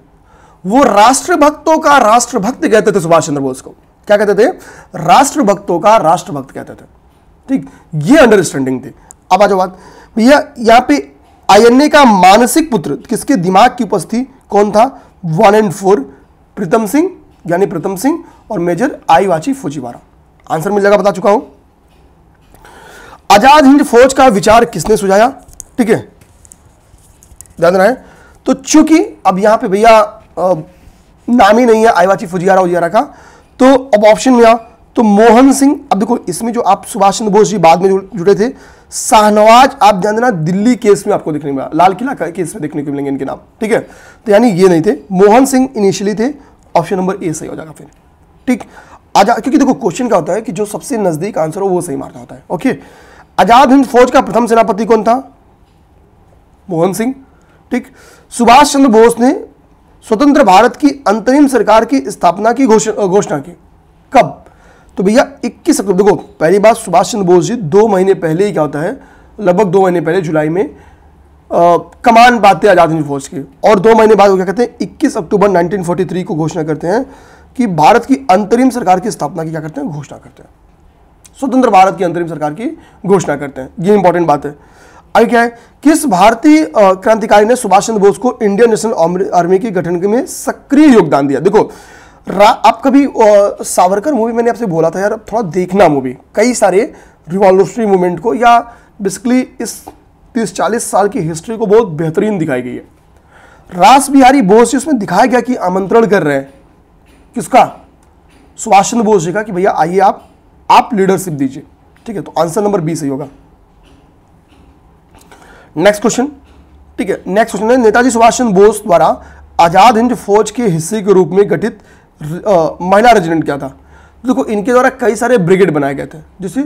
वो राष्ट्रभक्तों का राष्ट्रभक्त कहते थे सुभाष चंद्र बोस को। क्या कहते थे? राष्ट्रभक्तों का राष्ट्रभक्त कहते थे। ठीक, ये अंडरस्टैंडिंग थी। अब आ जाओ बात, भैया यहाँ पे आईएनए का मानसिक पुत्र किसके दिमाग की उपज थी? कौन था? 1 और 4 प्रीतम सिंह, यानी प्रीतम सिंह और मेजर आईवाची फुजीवारा। आंसर मिल जाएगा, बता चुका हूं। आजाद हिंद फौज का विचार किसने सुझाया? ठीक है, ध्यान रहे। तो चूंकि अब यहां पे भैया नाम ही नहीं है आईवाची फुजीवारा का, तो अब ऑप्शन में तो मोहन सिंह। अब देखो इसमें जो आप सुभाष चंद्र बोस जी बाद में जुड़े थे, शाहनवाज, आप ध्यान देना दिल्ली केस में आपको देखने को मिला, लाल किला केस में देखने को मिलेंगे इनके नाम। ठीक है, तो यानी ये नहीं थे, मोहन सिंह इनिशियली थे। ऑप्शन नंबर ए सही हो जाएगा फिर। ठीक, क्योंकि देखो क्वेश्चन क्या होता है कि जो सबसे नजदीक आंसर हो वो सही मारना होता है। ओके, आजाद हिंद फौज का प्रथम सेनापति कौन था? मोहन सिंह। ठीक, सुभाष चंद्र बोस ने स्वतंत्र भारत की अंतरिम सरकार की स्थापना की घोषणा की कब? तो भैया 21 अक्टूबर। देखो पहली बात, सुभाष चंद्र बोस जी 2 महीने पहले ही क्या होता है, लगभग 2 महीने पहले जुलाई में कमान पाते हैं आजाद हिंद फौज की, और 2 महीने बाद वो क्या कहते हैं, 21 अक्टूबर 1943 को घोषणा करते हैं कि भारत की अंतरिम सरकार की स्थापना की क्या करते हैं, घोषणा करते हैं। स्वतंत्र भारत की अंतरिम सरकार की घोषणा करते हैं। ये इंपॉर्टेंट बात है। आगे क्या है, किस भारतीय क्रांतिकारी ने सुभाष चंद्र बोस को इंडियन नेशनल आर्मी के गठन में सक्रिय योगदान दिया? देखो आप कभी सावरकर मूवी, मैंने आपसे बोला था यार थोड़ा देखना मूवी, कई सारे रिवॉल्यूशनरी मूवमेंट को या बेसिकली इस 30-40 साल की हिस्ट्री को बहुत बेहतरीन दिखाई गई है। रास बिहारी बोस जी, उसमें दिखाया गया कि आमंत्रण कर रहे हैं किसका, सुभाष चंद्र बोस जी का, कि भैया आइए आप लीडरशिप दीजिए। ठीक है, तो आंसर नंबर बी सही होगा। नेक्स्ट क्वेश्चन, ठीक है, नेक्स्ट क्वेश्चन है नेताजी सुभाष चंद्र बोस द्वारा आजाद हिंद फौज के हिस्से के रूप में गठित महिला रेजिमेंट क्या था। देखो इनके द्वारा कई सारे ब्रिगेड बनाए गए थे, जैसे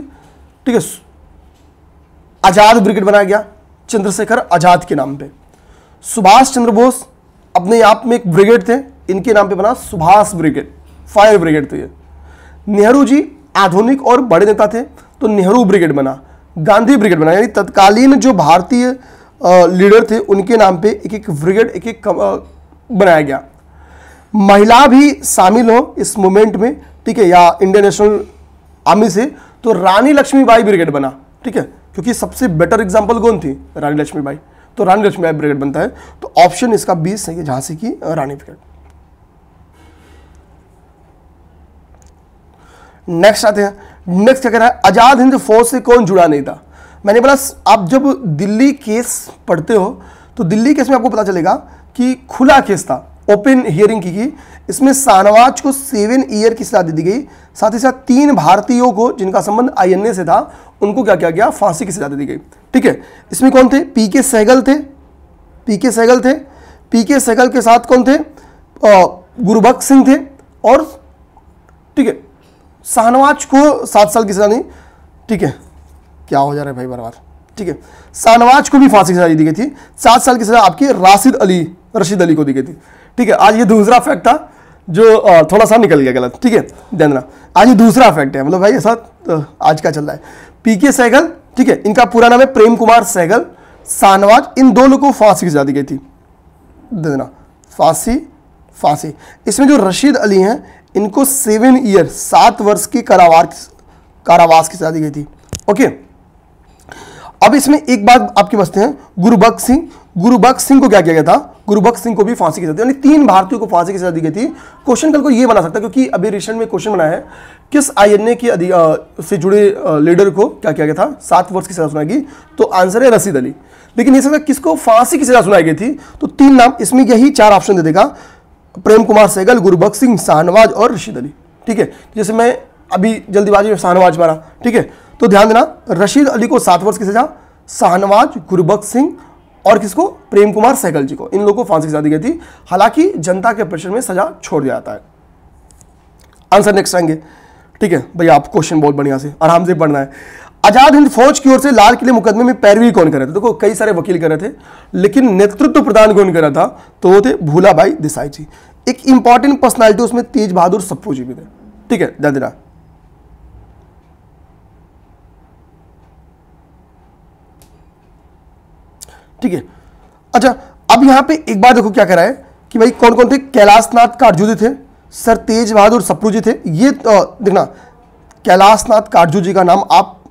ठीक है आजाद ब्रिगेड बनाया गया चंद्रशेखर आजाद के नाम पे। सुभाष चंद्र बोस अपने आप में एक ब्रिगेड थे, इनके नाम पे बना सुभाष ब्रिगेड, फायर ब्रिगेड थे ये। नेहरू जी आधुनिक और बड़े नेता थे, तो नेहरू ब्रिगेड बना। गांधी ब्रिगेड बना, यानी तत्कालीन जो भारतीय लीडर थे उनके नाम पे एक एक ब्रिगेड एक एक बनाया गया। महिला भी शामिल हो इस मूवमेंट में, ठीक है, या इंडियन नेशनल आर्मी से, तो रानी लक्ष्मीबाई ब्रिगेड बना। ठीक है, क्योंकि सबसे बेटर एग्जांपल कौन थी, रानी लक्ष्मीबाई, तो रानी लक्ष्मीबाई ब्रिगेड बनता है। तो ऑप्शन इसका 20 सही है, झांसी की रानी ब्रिगेड। नेक्स्ट आते हैं, नेक्स्ट क्या कह रहा है, आजाद हिंद फौज से कौन जुड़ा नहीं था। मैंने बोला आप जब दिल्ली केस पढ़ते हो तो दिल्ली केस में आपको पता चलेगा कि खुला केस था, ओपन हियरिंग की। इसमें शाहनवाज को 7 ईयर की सजा दे दी गई, साथ ही साथ 3 भारतीयों को जिनका संबंध आईएनए से था उनको क्या किया गया, फांसी की सजा दे दी गई। ठीक है, इसमें कौन थे, पीके सहगल थे, पीके सहगल के साथ कौन थे, गुरबख्श सिंह थे, और ठीक है शाहनवाज को 7 साल की सजा नहीं, ठीक है क्या हो जा रहा है भाई बर्बाद। ठीक है, शाहनवाज को भी फांसी की सजा दी गई थी, 7 साल की सजा आपकी रशीद अली को दी गई थी। ठीक है, आज ये दूसरा फैक्ट था जो थोड़ा सा निकल गया गलत। ठीक है, ध्यान देना, आज ये दूसरा फैक्ट है, मतलब भाई ऐसा आज क्या चल रहा है। पीके सहगल, ठीक है, इनका पूरा नाम है प्रेम कुमार सहगल, शाहनवाज, इन दोनों को फांसी की सजा दी गई थी। देना फांसी। इसमें जो रशीद अली हैं इनको 7 ईयर 7 वर्ष की कारावास की सजा दी गई थी। ओके, अब इसमें एक बात आपके बचते हैं, गुरबख्श सिंह को क्या किया गया था, गुरबख्श सिंह को भी फांसी की सजा, यानी 3 भारतीयों को फांसी की सजा दी गई थी। क्वेश्चन कल को ये बना सकता है, क्योंकि अभी रिसेंट में क्वेश्चन बना है किस आईएनए की से जुड़े लीडर को क्या किया गया था, 7 वर्ष की सजा सुनाई गई, तो आंसर है रशीद अली। लेकिन ये सकता किसको फांसी की सजा सुनाई गई थी, तो 3 नाम, इसमें यही 4 ऑप्शन दे देगा, प्रेम कुमार सहगल, गुरबख्श सिंह, शाहनवाज और रशीद अली। ठीक है, जैसे मैं अभी जल्दीबाजी में शाहनवाज मारा। ठीक है, तो ध्यान देना, रशीद अली को 7 वर्ष की सजा, शाहनवाज, गुरबख्श सिंह और किसको, प्रेम कुमार सहगल जी को, इन लोगों को फांसी की सजा दी गई थी। हालांकि जनता के प्रेशर में सजा छोड़ दिया जाता है। आंसर नेक्स्ट आएंगे। ठीक है भैया, आप क्वेश्चन बहुत बढ़िया से आराम से पढ़ना है। आजाद हिंद फौज की ओर से लाल किले मुकदमे में पैरवी कौन कर रहे थे। देखो कई सारे वकील कर रहे थे, लेकिन नेतृत्व प्रदान कौन कर रहा था, तो वो थे भूलाबाई देसाई जी। एक इंपॉर्टेंट पर्सनालिटी उसमें तेज बहादुर सप्पू जी भी थे। ठीक है, ध्यान देना। ठीक है, अच्छा अब यहां पे एक बार देखो क्या कह रहा है कि भाई कौन कौन थे, कैलाशनाथ काटजू जी थे, सर तेज बहादुर सप्रू जी थे। ये देखना, कैलाशनाथ काटजू जी का नाम आप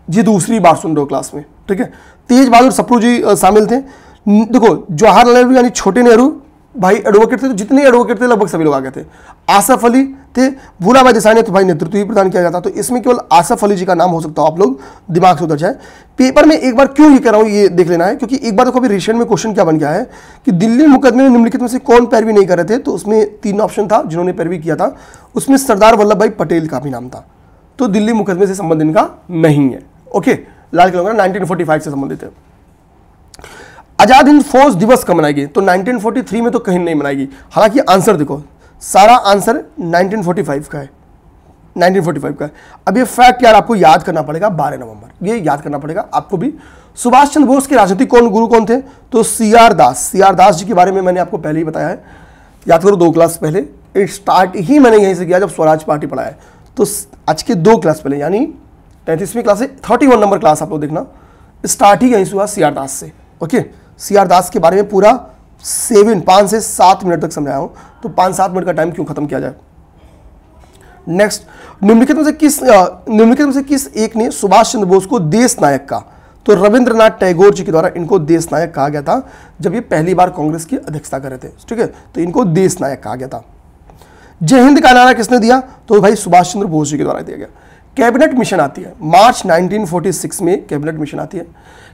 ये दूसरी बार सुन रहे हो क्लास में। ठीक है, तेज बहादुर सप्रू जी शामिल थे। देखो जवाहरलाल नेहरू यानी छोटे नेहरू भाई एडवोकेट थे, तो जितने एडवोकेट थे लगभग सभी लोग आ गए थे। आसफ अली थे, भूलाबाई देसाई ने तो भाई नेतृत्व ही प्रदान किया जाता, तो इसमें केवल आसफ अली जी का नाम हो सकता हो, आप लोग दिमाग से उतर जाए। पेपर में एक बार क्यों ये कह रहा हूं, ये देख लेना है, क्योंकि एक बार देखो अभी रिसेंट में क्वेश्चन क्या बन गया है कि दिल्ली मुकदमे में निम्नलिखित में से कौन पैरवी नहीं कर रहे थे, तो उसमें 3 ऑप्शन था जिन्होंने पैरवी किया था, उसमें सरदार वल्लभ भाई पटेल का भी नाम था, तो दिल्ली मुकदमे से संबंध इनका नहीं है। ओके, लाल किला 1945 से संबंधित है। आजाद हिंद फौज दिवस कब मनाएगी, तो 1943 में तो कहीं नहीं मनाएगी। हालांकि आंसर देखो, सारा आंसर 1945 का है, 1945 का है। अब ये फैक्ट यार आपको याद करना पड़ेगा, 12 नवंबर, ये याद करना पड़ेगा आपको भी। सुभाष चंद्र बोस के राजनीतिक गुरु कौन थे, तो सीआर दास जी के बारे में मैंने आपको पहले ही बताया है, याद करो 2 क्लास पहले। स्टार्ट ही मैंने यहीं से किया जब स्वराज पार्टी पढ़ाया है, तो आज के 2 क्लास पहले यानी 33वीं क्लास से 31 नंबर क्लास आप लोग देखना, स्टार्ट ही यहीं से हुआ सीआर दास से। ओके, सीआर दास के बारे में पूरा 5 से 7 मिनट तक समझाया हूं, तो 5-7 मिनट का टाइम क्यों खत्म किया जाए। नेक्स्ट, निम्नलिखित में से किस एक ने सुभाष चंद्र बोस को देश नायक कहा, तो रविंद्रनाथ टैगोर जी के द्वारा इनको देश नायक कहा गया था जब ये पहली बार कांग्रेस की अध्यक्षता कर रहे थे। ठीक है, तो इनको देश नायक कहा गया था। जय हिंद का नारा किसने दिया, तो भाई सुभाष चंद्र बोस जी के द्वारा दिया गया। कैबिनेट मिशन आती है मार्च 1946 में, कैबिनेट मिशन आती है।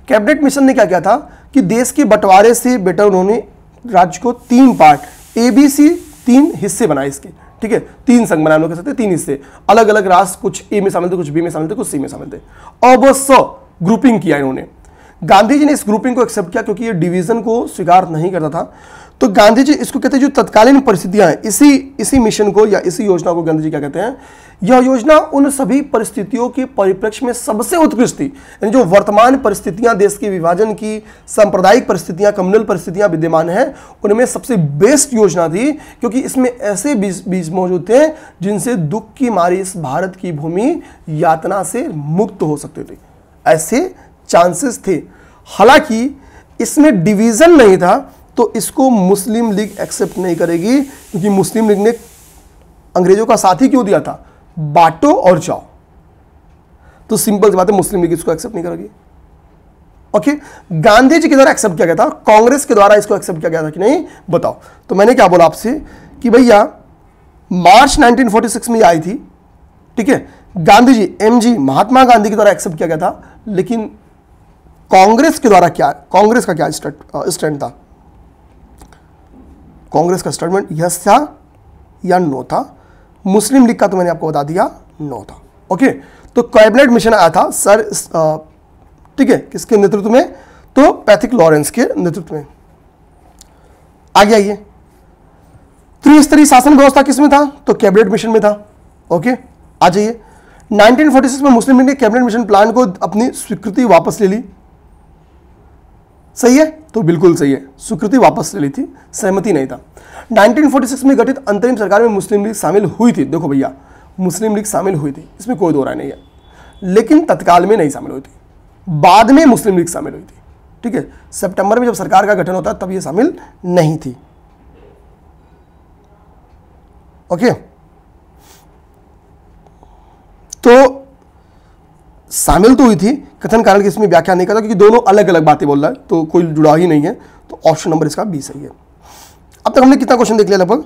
कैबिनेट मिशन ने क्या किया था कि देश के बंटवारे से बेटा उन्होंने राज्य को 3 पार्ट, ABC 3 हिस्से बनाए इसके, ठीक है, 3 संघ बनाए, कह सकते हैं 3 हिस्से, अलग अलग राष्ट्र, कुछ ए में शामिल थे, कुछ बी में शामिल थे, कुछ सी में शामिल थे, और बस ग्रुपिंग किया इन्होंने। गांधी जी ने इस ग्रुपिंग को एक्सेप्ट किया क्योंकि ये डिवीजन को स्वीकार नहीं करता था। तो गांधी जी इसको कहते हैं जो तत्कालीन परिस्थितियां हैं, इसी मिशन को या इसी योजना को गांधी जी क्या कहते हैं, यह योजना उन सभी परिस्थितियों के परिप्रेक्ष्य में सबसे उत्कृष्ट थी। यानी जो वर्तमान परिस्थितियां, देश के विभाजन की सांप्रदायिक परिस्थितियां, कम्युनल परिस्थितियां विद्यमान हैं, उनमें सबसे बेस्ट योजना थी, क्योंकि इसमें ऐसे बीज मौजूद थे जिनसे दुख की मारी इस भारत की भूमि यातना से मुक्त हो सकती थी। ऐसे चांसेस थे। हालांकि इसमें डिवीजन नहीं था, तो इसको मुस्लिम लीग एक्सेप्ट नहीं करेगी, क्योंकि मुस्लिम लीग ने अंग्रेजों का साथ ही क्यों दिया था, बांटो और जाओ। तो सिंपल सी बात है, मुस्लिम लीग इसको एक्सेप्ट नहीं करेगी। ओके, गांधी जी के द्वारा एक्सेप्ट किया गया था, कांग्रेस के द्वारा इसको एक्सेप्ट किया गया था कि नहीं, बताओ। तो मैंने क्या बोला आपसे कि भैया मार्च 1946 में आई थी, ठीक है, गांधी जी, MG महात्मा गांधी के द्वारा एक्सेप्ट किया गया था, लेकिन कांग्रेस के द्वारा क्या, कांग्रेस का क्या स्टैंड था, कांग्रेस का स्टेटमेंट यस था या नो था। मुस्लिम लीग का तो मैंने आपको बता दिया नो था। ओके, तो कैबिनेट मिशन आया था सर, ठीक है, किसके नेतृत्व में, तो पैथिक लॉरेंस के नेतृत्व में। आगे आइए, त्रिस्तरीय शासन व्यवस्था किसमें था, तो कैबिनेट मिशन में था। ओके, आ जाइए, 1946 में मुस्लिम लीग ने कैबिनेट मिशन प्लान को अपनी स्वीकृति वापस ले ली। सही है, तो बिल्कुल सही है, स्वीकृति वापस ले ली थी, सहमति नहीं था। 1946 में गठित अंतरिम सरकार में मुस्लिम लीग शामिल हुई थी। देखो भैया, मुस्लिम लीग शामिल हुई थी, इसमें कोई दो राय नहीं है, लेकिन तत्काल में नहीं शामिल हुई थी, बाद में मुस्लिम लीग शामिल हुई थी। ठीक है, सितंबर में जब सरकार का गठन होता है तब ये शामिल नहीं थी। ओके, तो शामिल तो हुई थी, कथन कारण की इसमें व्याख्या नहीं करता, क्योंकि दोनों अलग अलग बातें बोल रहा है, तो कोई जुड़ा ही नहीं है। तो ऑप्शन नंबर इसका बी सही है। अब तक हमने कितना क्वेश्चन देख लिया लगभग,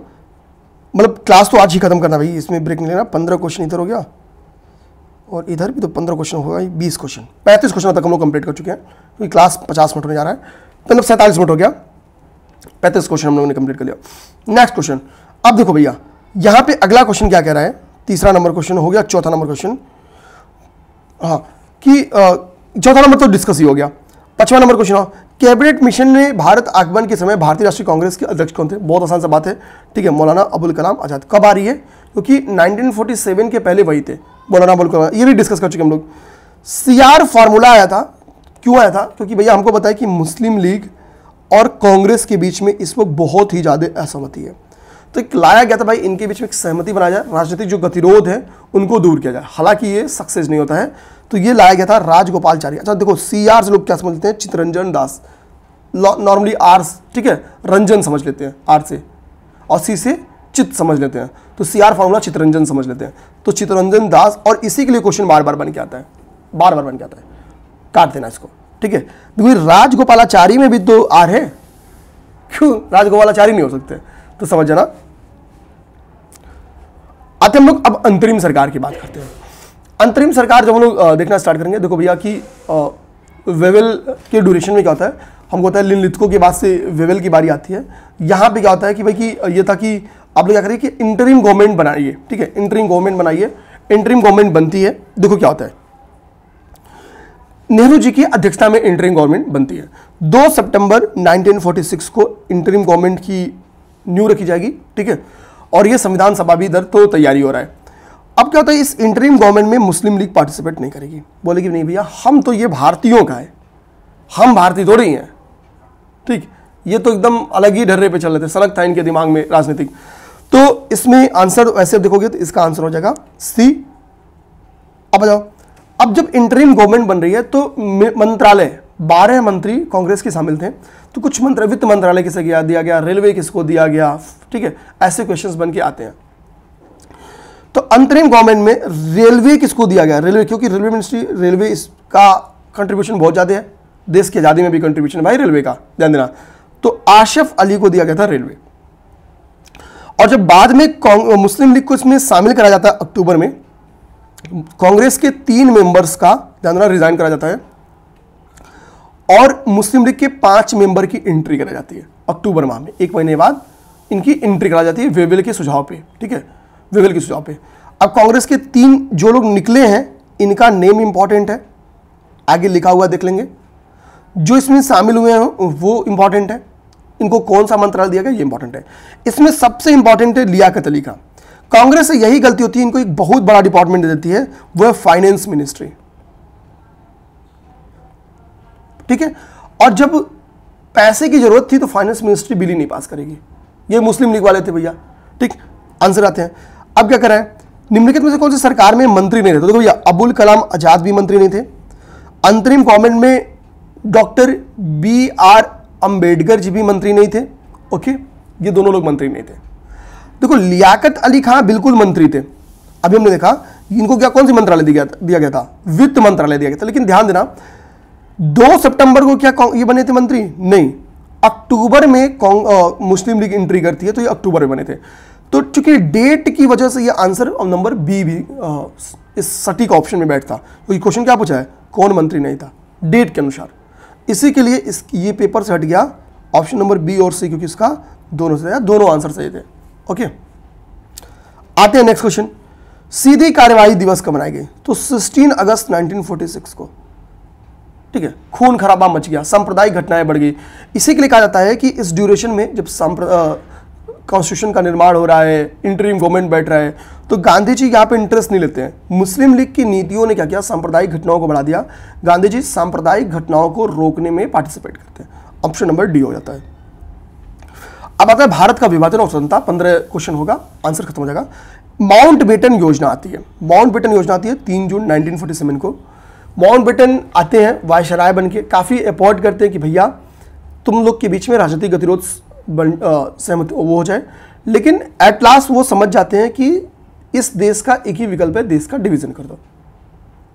मतलब क्लास तो आज ही खत्म करना भाई, इसमें ब्रेक नहीं लेना। 15 क्वेश्चन इधर हो गया और इधर भी तो 15 क्वेश्चन होगा, 20 क्वेश्चन, 35 क्वेश्चन तक हम लोग कंप्लीट कर चुके हैं, क्योंकि क्लास 50 मिनट होने जा रहा है, मतलब 47 मिनट हो गया, 35 क्वेश्चन हम लोगों ने कंप्लीट कर लिया। नेक्स्ट क्वेश्चन, अब देखो भैया, यहाँ पे अगला क्वेश्चन क्या कह रहा है, तीसरा नंबर क्वेश्चन हो गया, चौथा नंबर क्वेश्चन, हाँ, कि चौथा नंबर तो डिस्कस ही हो गया। 5वां नंबर क्वेश्चन, कैबिनेट मिशन में भारत आगमन के समय भारतीय राष्ट्रीय कांग्रेस के अध्यक्ष कौन थे? बहुत आसान सा बात है, ठीक है, मौलाना अबुल कलाम आजाद। कब आ रही है? क्योंकि 1947 के पहले वही थे मौलाना अबुल कलाम, ये भी डिस्कस कर चुके हम लोग। CR फॉर्मूला आया था, क्यों आया था? क्योंकि भैया हमको पता है कि मुस्लिम लीग और कांग्रेस के बीच में इस वक्त बहुत ही ज़्यादा असहमति है, तो एक लाया गया था भाई, इनके बीच में एक सहमति बनाया जाए, राजनीतिक जो गतिरोध है उनको दूर किया जाए। हालांकि ये सक्सेस नहीं होता है, तो ये लाया गया था राजगोपालचारी। अच्छा देखो, CR से लोग क्या समझते हैं? चितरंजन दास, नॉर्मली R, ठीक है, रंजन समझ लेते हैं R से, और C से चित समझ लेते हैं, तो CR फॉर्मूला चितरंजन समझ लेते हैं, तो चितरंजन दास। और इसी के लिए क्वेश्चन बार बार बन के आता है, बार बार बन के आता है, काट देना इसको, ठीक है। क्योंकि राजगोपालाचारी में भी तो R है, क्यों राजगोपालाचारी नहीं हो सकते? तो समझ जाना। आते हम लोग अब अंतरिम सरकार की बात करते हैं। अंतरिम सरकार जब हम लोग देखना स्टार्ट करेंगे, देखो भैया कि वेवेल के ड्यूरेशन में क्या होता है, हमको होता है लिनलिथगो के बाद से वेवेल की बारी आती है। यहाँ पे क्या होता है कि भाई कि ये था कि आप लोग क्या करिए कि इंटरिम गवर्नमेंट बनाइए, ठीक है, इंटरिम गवर्नमेंट बनाइए। इंटरिम गवर्नमेंट बनती है, देखो क्या होता है, नेहरू जी की अध्यक्षता में इंटरिम गवर्नमेंट बनती है। 2 सितंबर 1946 को इंटरिम गवर्नमेंट की न्यू रखी जाएगी, ठीक है, और ये संविधान सभा भी इधर तो तैयारी हो रहा है। अब क्या होता है, इस इंटरिम गवर्नमेंट में मुस्लिम लीग पार्टिसिपेट नहीं करेगी, बोलेगी नहीं भैया हम तो ये भारतीयों का है, हम भारतीय थोड़ी हैं, ठीक, ये तो एकदम अलग ही ढर्रे पे चल रहे थे, सलग था इनके दिमाग में राजनीतिक। तो इसमें आंसर ऐसे देखोगे तो इसका आंसर हो जाएगा C। अब आ जाओ, अब जब इंटरिम गवर्नमेंट बन रही है तो मंत्रालय, 12 मंत्री कांग्रेस के शामिल थे, तो कुछ मंत्री, वित्त मंत्रालय किसे दिया गया, रेलवे किसको दिया गया, ठीक है, ऐसे क्वेश्चंस बन के आते हैं। तो अंतरिम गवर्नमेंट में रेलवे किसको दिया गया? रेलवे, क्योंकि रेलवे मिनिस्ट्री, रेलवे इसका कंट्रीब्यूशन बहुत ज़्यादा है, देश की आज़ादी में भी कंट्रीब्यूशन भाई रेलवे का, ध्यान देना। तो आशिफ अली को दिया गया था रेलवे। और जब बाद में मुस्लिम लीग को इसमें शामिल कराया जाता है अक्टूबर में, कांग्रेस के 3 मेंबर्स का ध्यान रखना रिजाइन करा जाता है और मुस्लिम लीग के 5 मेंबर की एंट्री कराई जाती है अक्टूबर माह में। 1 महीने बाद इनकी एंट्री करा जाती है वेवेल के सुझाव पे, ठीक है, वेवेल के सुझाव पे। अब कांग्रेस के 3 जो लोग निकले हैं इनका नेम इंपॉर्टेंट है, आगे लिखा हुआ देख लेंगे। जो इसमें शामिल हुए हैं वो इंपॉर्टेंट है, इनको कौन सा मंत्रालय दिया गया ये इंपॉर्टेंट है। इसमें सबसे इंपॉर्टेंट है लियाकत अली का। कांग्रेस से यही गलती होती है, इनको एक बहुत बड़ा डिपार्टमेंट दे देती है, वो है फाइनेंस मिनिस्ट्री, ठीक है। और जब पैसे की जरूरत थी तो फाइनेंस मिनिस्ट्री बिल ही नहीं पास करेगी। ये मुस्लिम लीग वाले थे भैया, ठीक। आंसर आते हैं। अब क्या करा है, निम्नलिखित में से कौन सी सरकार में मंत्री नहीं थे? तो देखो भैया अबुल कलाम आजाद भी मंत्री नहीं थे, अंतरिम गवर्नमेंट में डॉक्टर BR अंबेडकर जी भी मंत्री नहीं थे, ओके, ये दोनों लोग मंत्री नहीं थे। देखो लियाकत अली खां बिल्कुल मंत्री थे, अभी हमने देखा इनको क्या कौन सी मंत्रालय दिया गया था, वित्त मंत्रालय दिया गया था। लेकिन ध्यान देना 2 सितंबर को क्या ये बने थे मंत्री? नहीं, अक्टूबर में मुस्लिम लीग एंट्री करती है तो ये अक्टूबर में बने थे। तो चूंकि डेट की वजह से ये आंसर नंबर बी भी इस सटीक ऑप्शन में बैठता, क्योंकि क्वेश्चन क्या पूछा है, कौन मंत्री नहीं था डेट के अनुसार, इसी के लिए ये पेपर से हट गया ऑप्शन नंबर बी और सी, क्योंकि इसका दोनों आंसर सही थे, ओके। आते हैं नेक्स्ट क्वेश्चन, सीधी कार्यवाही दिवस कब मनाए गए? तो 16 अगस्त 1946 को, ठीक है। खून खराबा मच गया, सांप्रदायिक घटनाएं बढ़ गई, इसी के लिए कहा जाता है कि इस ड्यूरेशन में जब कॉन्स्टिट्यूशन का निर्माण हो रहा है, इंटरिम गवर्नमेंट बैठ रहा है, तो गांधी जी यहाँ पे इंटरेस्ट नहीं लेते हैं। मुस्लिम लीग की नीतियों ने क्या किया, सांप्रदायिक घटनाओं को बढ़ा दिया। गांधी जी सांप्रदायिक घटनाओं को रोकने में पार्टिसिपेट करते हैं, ऑप्शन नंबर डी हो जाता है। अब आता है भारत का विभाजन और स्वतंत्रता, 15 क्वेश्चन होगा, आंसर खत्म हो जाएगा। माउंटबेटन योजना आती है, माउंटबेटन योजना आती है 3 जून 1947 को। माउंटबेटन आते हैं वायसराय बन के, काफ़ी एफर्ट करते हैं कि भैया तुम लोग के बीच में राजनीतिक गतिरोध सहमति वो हो जाए, लेकिन एट लास्ट वो समझ जाते हैं कि इस देश का एक ही विकल्प है, देश का डिवीजन कर दो,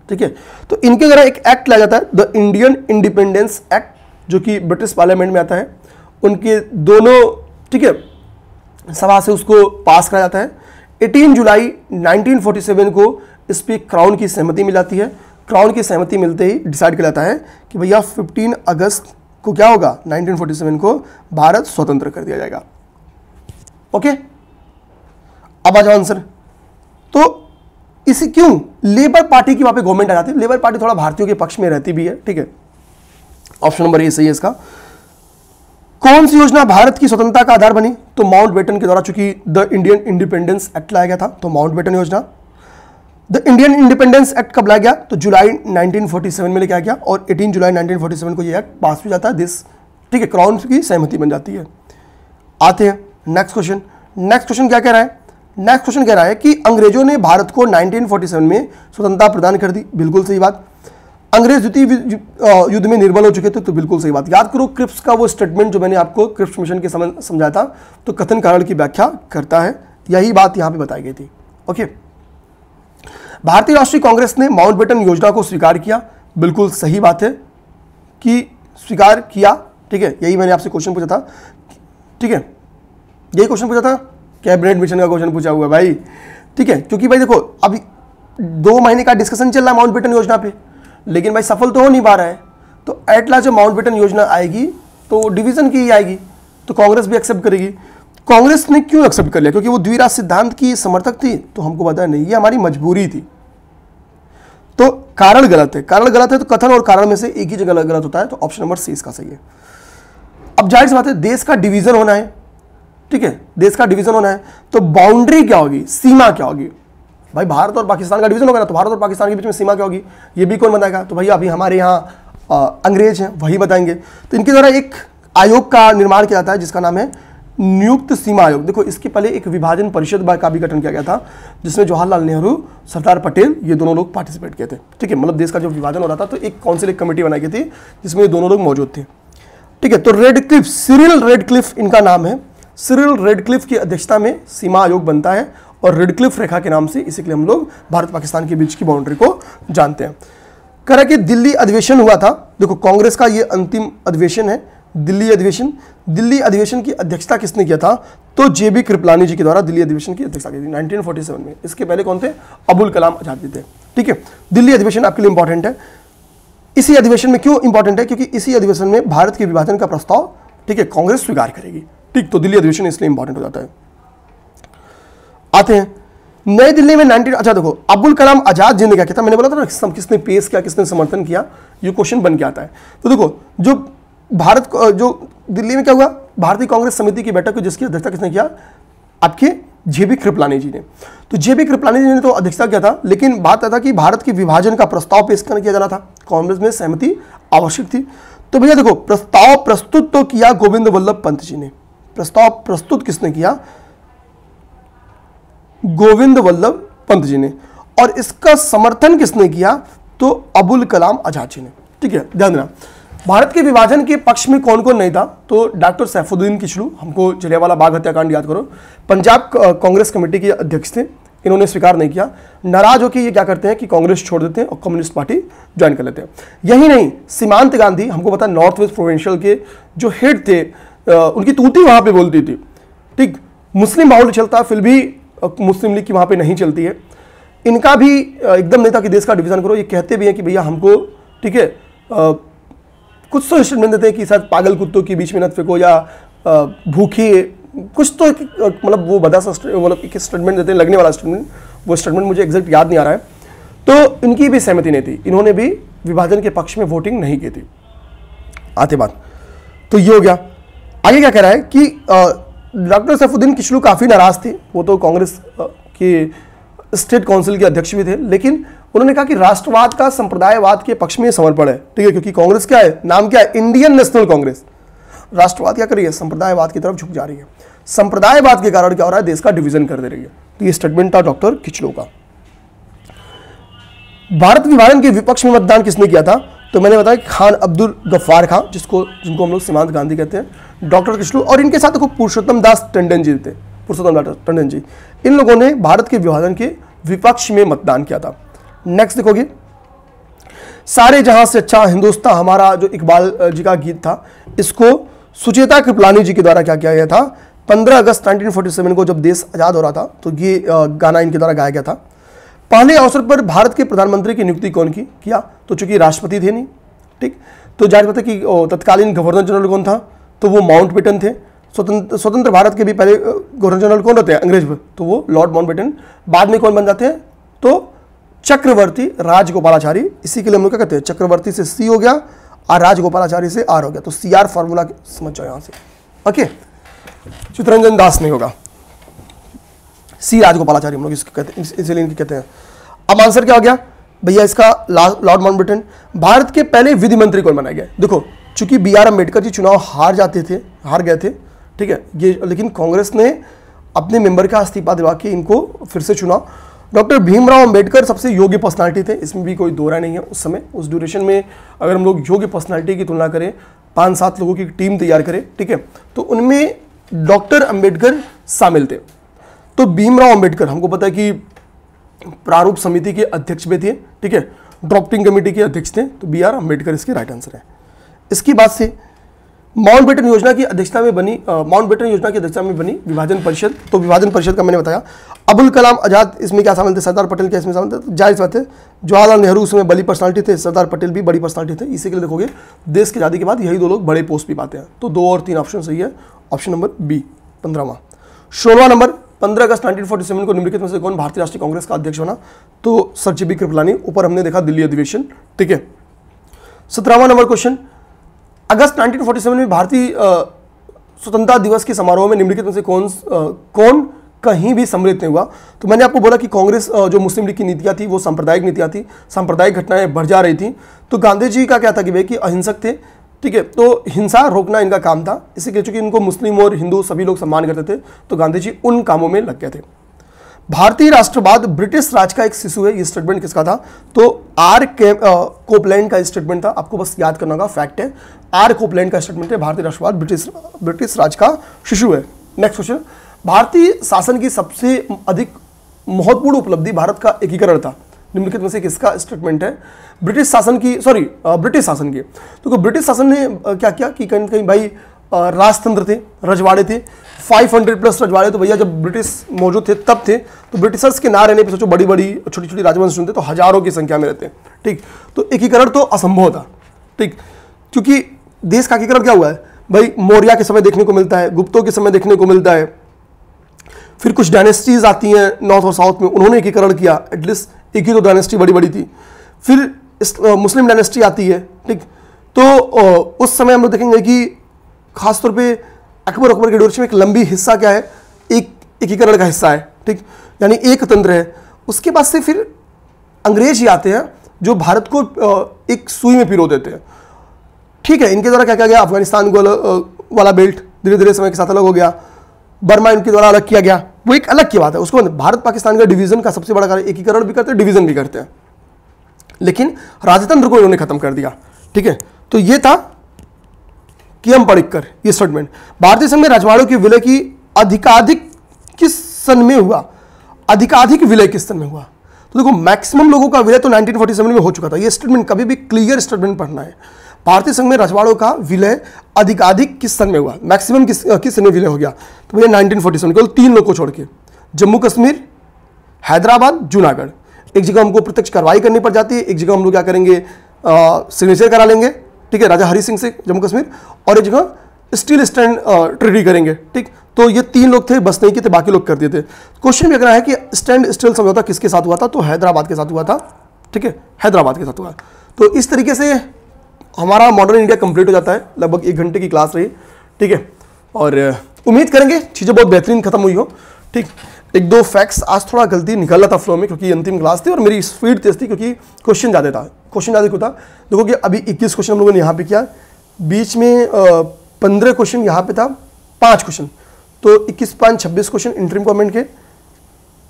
ठीक है। तो इनके द्वारा एक एक्ट लाया जाता है, द इंडियन इंडिपेंडेंस एक्ट, जो कि ब्रिटिश पार्लियामेंट में आता है, उनके दोनों, ठीक है, सभा से उसको पास कराया जाता है। 18 जुलाई 1947 को इस पर क्राउन की सहमति मिल जाती है। क्राउन की सहमति मिलते ही डिसाइड किया जाता है कि भैया 15 अगस्त को क्या होगा, 1947 को भारत स्वतंत्र कर दिया जाएगा, ओके। अब आ जाओ आंसर। तो इसे क्यों लेबर पार्टी की वहां पे गवर्नमेंट आ जाती है, लेबर पार्टी थोड़ा भारतीयों के पक्ष में रहती भी है, ठीक है। ऑप्शन नंबर ए सही है इसका। कौन सी योजना भारत की स्वतंत्रता का आधार बनी? तो माउंटबेटन के द्वारा, चूंकि द इंडियन इंडिपेंडेंस एक्ट लाया गया था, तो माउंटबेटन योजना। द इंडियन इंडिपेंडेंस एक्ट कब लाया गया? तो जुलाई 1947 में लेके आ गया, और 18 जुलाई 1947 को ये एक्ट पास हो जाता है, दिस, ठीक है, क्राउन की सहमति बन जाती है। आते हैं नेक्स्ट क्वेश्चन। नेक्स्ट क्वेश्चन क्या कह रहा है? नेक्स्ट क्वेश्चन कह रहा है कि अंग्रेजों ने भारत को 1947 में स्वतंत्रता प्रदान कर दी, बिल्कुल सही बात। अंग्रेज द्वितीय युद्ध में निर्बल हो चुके थे, तो बिल्कुल सही बात। याद करो क्रिप्स का वो स्टेटमेंट जो मैंने आपको क्रिप्स मिशन के समय समझाया था, तो कथन कारण की व्याख्या करता है, यही बात यहां पे बताई गई थी, ओके। भारतीय राष्ट्रीय कांग्रेस ने माउंटबेटन योजना को स्वीकार किया, बिल्कुल सही बात है कि स्वीकार किया, ठीक है। यही मैंने आपसे क्वेश्चन पूछा था, ठीक है, यही क्वेश्चन पूछा था, कैबिनेट मिशन का क्वेश्चन पूछा हुआ है भाई, ठीक है। क्योंकि भाई देखो अभी 2 महीने का डिस्कशन चल रहा है माउंटबेटन योजना पे, लेकिन भाई सफल तो हो नहीं पा रहा है। तो एट लास्ट जब माउंटबेटन योजना आएगी तो डिवीजन की ही आएगी, तो कांग्रेस भी एक्सेप्ट करेगी। कांग्रेस ने क्यों एक्सेप्ट कर लिया? क्योंकि वो द्विराज सिद्धांत की समर्थक थी, तो हमको पता नहीं, ये हमारी मजबूरी थी। तो कारण गलत है, कारण गलत है, तो कथन और कारण में से एक ही जगह गलत होता है, तो ऑप्शन नंबर सी इसका सही है। अब जाहिर सी बात है, देश का डिवीजन होना है, ठीक है, देश का डिवीजन होना है, तो बाउंड्री क्या होगी, सीमा क्या होगी? भाई भारत और पाकिस्तान का डिवीजन होगा ना, तो भारत और पाकिस्तान के बीच में सीमा क्या होगी, ये भी कौन बताएगा? तो भैया अभी हमारे यहाँ अंग्रेज हैं, वही बताएंगे। तो इनके द्वारा एक आयोग का निर्माण किया जाता है, जिसका नाम है नियुक्त सीमा आयोग। देखो इसके पहले एक विभाजन परिषद का भी गठन किया गया था, जिसमें जवाहरलाल नेहरू, सरदार पटेल, ये दोनों लोग पार्टिसिपेट किए थे, ठीक है। मतलब देश का जो विभाजन हो रहा था, तो एक काउंसिल, एक कमेटी बनाई गई थी, जिसमें ये दोनों लोग मौजूद थे, ठीक है। तो रेडक्लिफ, सिरिल रेडक्लिफ इनका नाम है। सिरिल रेडक्लिफ की अध्यक्षता में सीमा आयोग बनता है, और रेडक्लिफ रेखा के नाम से इसी के लिए हम लोग भारत पाकिस्तान के बीच की बाउंड्री को जानते हैं। कह रहा कि दिल्ली अधिवेशन हुआ था, देखो कांग्रेस का ये अंतिम अधिवेशन है, दिल्ली अधिवेशन। दिल्ली अधिवेशन की अध्यक्षता किसने किया था? तो JB कृपलानी जी के द्वारा दिल्ली अधिवेशन की अध्यक्षता की थी 1947 में। इसके पहले कौन थे? अबुल कलाम आजाद जी थे। ठीक है, दिल्ली अधिवेशन आपके लिए इंपॉर्टेंट है। इसी अधिवेशन में क्यों इंपॉर्टेंट है? क्योंकि इसी अधिवेशन में भारत के विभाजन का प्रस्ताव, ठीक है, कांग्रेस स्वीकार करेगी। ठीक, तो दिल्ली अधिवेशन इसलिए इंपॉर्टेंट हो जाता है। आते हैं नई दिल्ली में 19, अच्छा देखो, अब्दुल कलाम आजाद जी ने क्या किया था, मैंने बोला था ना किसने पेश किया, किसने समर्थन किया, ये क्वेश्चन बन के आता है। तो देखो, जो भारत जो दिल्ली में क्या हुआ, भारतीय कांग्रेस समिति की बैठक जिसकी अध्यक्षता किसने किया, आपके जेबी कृपलानी जी ने। तो जेबी कृपलानी जी ने तो अध्यक्षता किया था, लेकिन बात था कि भारत के विभाजन का प्रस्ताव पेश किया जाना था, कांग्रेस में सहमति आवश्यक थी। तो भैया देखो, प्रस्ताव प्रस्तुत तो किया गोविंद वल्लभ पंत जी ने। प्रस्ताव प्रस्तुत किसने किया? गोविंद वल्लभ पंत जी ने। और इसका समर्थन किसने किया? तो अबुल कलाम आजाद जी ने। ठीक है, ध्यान देना, भारत के विभाजन के पक्ष में कौन कौन नहीं था? तो डॉक्टर सैफुद्दीन किचलू, हमको जलियांवाला बाग हत्याकांड याद करो, पंजाब कांग्रेस कमेटी के अध्यक्ष थे, इन्होंने स्वीकार नहीं किया। नाराज होकर ये क्या करते हैं कि कांग्रेस छोड़ देते हैं और कम्युनिस्ट पार्टी ज्वाइन कर लेते हैं। यही नहीं, सीमांत गांधी, हमको पता नॉर्थ वेस्ट प्रोविंशियल के जो हेड थे, उनकी तूती वहां पे बोलती थी। ठीक, मुस्लिम माहौल चलता, फिर भी मुस्लिम लीग की वहां पे नहीं चलती है। इनका भी एकदम नहीं था कि देश का डिवीजन करो, ये कहते भी हैं कि भैया हमको, ठीक है, कुछ तो स्टेटमेंट देते हैं कि शायद पागल कुत्तों के बीच में नत फेंको या भूखी, कुछ तो मतलब वो बड़ा सा मतलब एक स्टेटमेंट देते हैं, लगने वाला स्टेटमेंट, वो स्टेटमेंट मुझे एग्जैक्ट याद नहीं आ रहा है। तो इनकी भी सहमति नहीं थी, इन्होंने भी विभाजन के पक्ष में वोटिंग नहीं की थी। आते बात, तो ये हो गया। आगे क्या कह रहा है कि डॉक्टर सैफुद्दीन किचलू काफ़ी नाराज थे, वो तो कांग्रेस के स्टेट काउंसिल के अध्यक्ष भी थे, लेकिन उन्होंने कहा कि राष्ट्रवाद का संप्रदायवाद के पक्ष में समर्पण है। ठीक है, क्योंकि कांग्रेस क्या है, नाम क्या है, इंडियन नेशनल कांग्रेस। राष्ट्रवाद क्या कर रही है, संप्रदायवाद की तरफ झुक जा रही है। संप्रदायवाद के कारण क्या हो रहा है, देश का डिवीजन कर दे रही है। तो ये स्टेटमेंट था डॉक्टर किचलू का। भारत विभाजन के विपक्ष में मतदान किसने किया था? तो मैंने बताया खान अब्दुल गफ्फार खां, जिनको हम लोग सीमांत गांधी कहते हैं, डॉक्टर किचलू, और इनके साथ देखो पुरुषोत्तम दास टंडन जी थे, पुरुषोत्तम दास टंडन जी। इन लोगों ने भारत के विभाजन के विपक्ष में मतदान किया था। नेक्स्ट देखोगे, सारे जहां से अच्छा हिंदुस्तान हमारा, जो इकबाल जी का गीत था, इसको सुचेता कृपलानी जी के द्वारा क्या किया गया था? 15 अगस्त 1947 को जब देश आजाद हो रहा था, तो ये गाना इनके द्वारा गाया गया था। पहले अवसर पर भारत के प्रधानमंत्री की नियुक्ति कौन किया? तो चूंकि राष्ट्रपति थे नहीं, ठीक, तो जाहिर बात है कि तत्कालीन गवर्नर जनरल कौन था? तो वो माउंटबेटन थे। स्वतंत्र भारत के भी पहले गवर्नर जनरल कौन रहते हैं अंग्रेज में? तो वो लॉर्ड माउंटबेटन। बाद में कौन बन जाते हैं? तो चक्रवर्ती राजगोपालाचारी। इसी के लिए हम लोग क्या कहते हैं, चक्रवर्ती से सी हो गया और राजगोपालाचारी से आर हो गया। तो सी आर फॉर्मूला समझ जाओ यहां से। ओके, चित्तरंजन दास नहीं होगा, सी राजगोपालाचारी हम लोग इसको कहते हैं, इसलिए इनके कहते हैं। अब आंसर क्या हो गया भैया इसका? Lord Mountbatten. भारत के पहले विधि मंत्री कौन बनाए गए? देखो, चूंकि बी आर अम्बेडकर जी चुनाव हार गए थे, ठीक है, ये, लेकिन कांग्रेस ने अपने मेंबर का इस्तीफा दिवा के इनको फिर से चुना। डॉक्टर भीमराव अंबेडकर सबसे योग्य पर्सनालिटी थे, इसमें भी कोई दो राय नहीं है। उस समय, उस ड्यूरेशन में अगर हम लोग योग्य पर्सनालिटी की तुलना करें, 5-7 लोगों की टीम तैयार करें, ठीक है, तो उनमें डॉक्टर अंबेडकर शामिल थे। तो भीमराव अंबेडकर हमको पता है कि प्रारूप समिति के अध्यक्ष भी थे, ठीक है, ड्राफ्टिंग कमेटी के अध्यक्ष थे। तो बी आर अंबेडकर इसके राइट आंसर है। इसकी बात से माउंटबेटन योजना की अध्यक्षता में बनी विभाजन परिषद। तो विभाजन परिषद का मैंने बताया। अबुल कलाम आजाद इसमें क्या शामिल थे? सरदार पटेल क्या इसमें शामिल थे? जाहिर बात है, जवाहरलाल नेहरू उसमें बड़ी पर्सनालिटी थे, सरदार पटेल भी बड़ी पर्सनालिटी थे। इसी के लिए देखोगे देश की आजादी के बाद यही दो लोग बड़े पोस्ट भी पाते हैं। तो 2 और 3 ऑप्शन सही है। ऑप्शन नंबर बी 15वां। 16वां नंबर, 15 अगस्त 1947 को निम्नलिखित में से कौन भारतीय राष्ट्रीय कांग्रेस का अध्यक्ष बना? तो सर जेबी कृपलानी। ऊपर हमने देखा दिल्ली अधिवेशन, ठीक है। 17वां नंबर क्वेश्चन, अगस्त 1947 में भारतीय स्वतंत्रता दिवस के समारोह में निम्नलिखित में से कौन कहीं भी सम्मिलित नहीं हुआ? तो मैंने आपको बोला कि कांग्रेस जो मुस्लिम लीग की नीतियां थी वो सांप्रदायिक नीतियां थी, सांप्रदायिक घटनाएं बढ़ जा रही थी। तो गांधी जी का क्या था कि वे कि अहिंसक थे, ठीक है, तो हिंसा रोकना इनका काम था। इसीलिए चूंकि इनको मुस्लिम और हिंदू सभी लोग सम्मान करते थे, तो गांधी जी उन कामों में लग गए थे। भारतीय राष्ट्रवाद ब्रिटिश राज का एक शिशु है, ये स्टेटमेंट किसका था? तो आर कोपलैंड का स्टेटमेंट था। आपको बस याद करना होगा, फैक्ट है, आर कोपलैंड का स्टेटमेंट है, भारतीय राष्ट्रवाद ब्रिटिश राज का शिशु है। नेक्स्ट क्वेश्चन, भारतीय शासन की सबसे अधिक महत्वपूर्ण उपलब्धि भारत का एकीकरण था। निम्नलिखित में से किसका स्टेटमेंट है? ब्रिटिश शासन की। तो ब्रिटिश शासन ने क्या किया कि कहीं भाई राजतंत्र थे, रजवाड़े थे, 500 प्लस रजवाड़े। तो भैया जब ब्रिटिश मौजूद थे तब थे, तो ब्रिटिशर्स के ना रहने पे सोचो बड़ी बड़ी छोटी छोटी राजवंश थे तो हजारों की संख्या में रहते हैं, ठीक। तो एकीकरण तो असंभव था, ठीक, क्योंकि देश का एकीकरण क्या हुआ है भाई, मौर्य के समय देखने को मिलता है, गुप्तों के समय देखने को मिलता है, फिर कुछ डायनेस्टीज आती हैं नॉर्थ और साउथ में, उन्होंने एकीकरण किया, एटलीस्ट एक ही तो डायनेस्टी बड़ी बड़ी थी। फिर मुस्लिम डायनेस्टी आती है, ठीक। तो उस समय हम लोग देखेंगे कि खासतौर पे अकबर के ड्यूरेशन में एक लंबी हिस्सा क्या है, एक एकीकरण का हिस्सा है, ठीक, यानी एक तंत्र है। उसके बाद से फिर अंग्रेज ही आते हैं जो भारत को एक सुई में पिरो देते हैं, ठीक है। इनके द्वारा क्या किया गया, अफगानिस्तान वाला बेल्ट धीरे धीरे समय के साथ अलग हो गया, बर्मा इनके द्वारा अलग किया गया, वो एक अलग की बात है। उसको भारत पाकिस्तान का डिवीजन का सबसे बड़ा कार्य, एकीकरण भी करते हैं डिवीजन भी करते हैं, लेकिन राजतंत्र को इन्होंने खत्म कर दिया, ठीक है। तो ये था कियम पडिक्कर ये स्टेटमेंट। भारतीय संघ में रजवाड़ों के विलय की अधिकाधिक किस सन में हुआ, अधिकाधिक विलय किस सन में हुआ? तो देखो मैक्सिमम लोगों का विलय तो 1947 में हो चुका था। ये स्टेटमेंट कभी भी क्लियर स्टेटमेंट पढ़ना है। भारतीय संघ में रजवाड़ों का विलय अधिकाधिक किस सन में हुआ, मैक्सिमम किस सन में विलय हो गया? तो भैया 1947, केवल 3 लोग को छोड़ के, जम्मू कश्मीर, हैदराबाद, जूनागढ़। एक जगह हमको प्रत्यक्ष कार्रवाई करनी पड़ जाती है, एक जगह हम लोग क्या करेंगे, सिग्नेचर करा लेंगे, ठीक है, राजा हरि सिंह से जम्मू कश्मीर, और एक जगह स्टील स्टैंड ट्रीटी करेंगे, ठीक। तो ये 3 लोग थे, बस नहीं किए थे, बाकी लोग कर दिए थे। क्वेश्चन भी अगर है कि स्टैंड स्टील समझौता किसके साथ हुआ था, तो हैदराबाद के साथ हुआ था, ठीक है, हैदराबाद के साथ हुआ। तो इस तरीके से हमारा मॉडर्न इंडिया कंप्लीट हो जाता है। लगभग 1 घंटे की क्लास रही, ठीक है, और उम्मीद करेंगे चीज़ें बहुत बेहतरीन खत्म हुई हो, ठीक। 1-2 फैक्ट्स आज थोड़ा गलती निकल रहा था फ्लो में, क्योंकि अंतिम क्लास थी और मेरी स्पीड तेज थी, क्योंकि क्वेश्चन ज़्यादा था। क्वेश्चन ज़्यादा क्यों था, देखो कि अभी 21 क्वेश्चन हम लोगों ने यहाँ पे किया, बीच में 15 क्वेश्चन यहाँ पे था, 5 क्वेश्चन, तो 21-5-26 क्वेश्चन इंटरिम गवर्नमेंट के,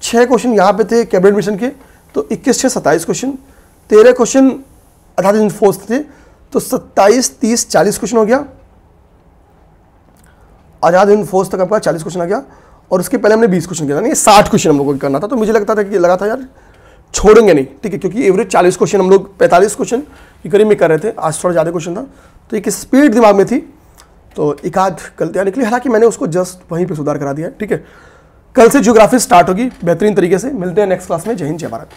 6 क्वेश्चन यहाँ पे थे कैबिनेट मिशन के, तो 21-6-27 क्वेश्चन, 13 क्वेश्चन आजाद हिंद फौज थे, तो 27-30-40 क्वेश्चन हो गया। आजाद हिंद फौज तक आपका 40 क्वेश्चन आ गया, और उसके पहले हमने 20 क्वेश्चन किया था, नहीं 60 क्वेश्चन हम लोगों को करना था। तो मुझे लगा था यार छोड़ेंगे नहीं, ठीक है, क्योंकि एवरेज 40 क्वेश्चन हम लोग 45 क्वेश्चन के करीब में कर रहे थे, आज थोड़ा ज़्यादा क्वेश्चन था, तो एक स्पीड दिमाग में थी, तो एक आध गलतियाँ निकली, हालांकि मैंने उसको जस्ट वहीं पे सुधार करा दिया है, ठीक है। कल से ज्योग्राफी स्टार्ट होगी बेहतरीन तरीके से। मिलते हैं नेक्स्ट क्लास में। जय हिंद, जय भारत।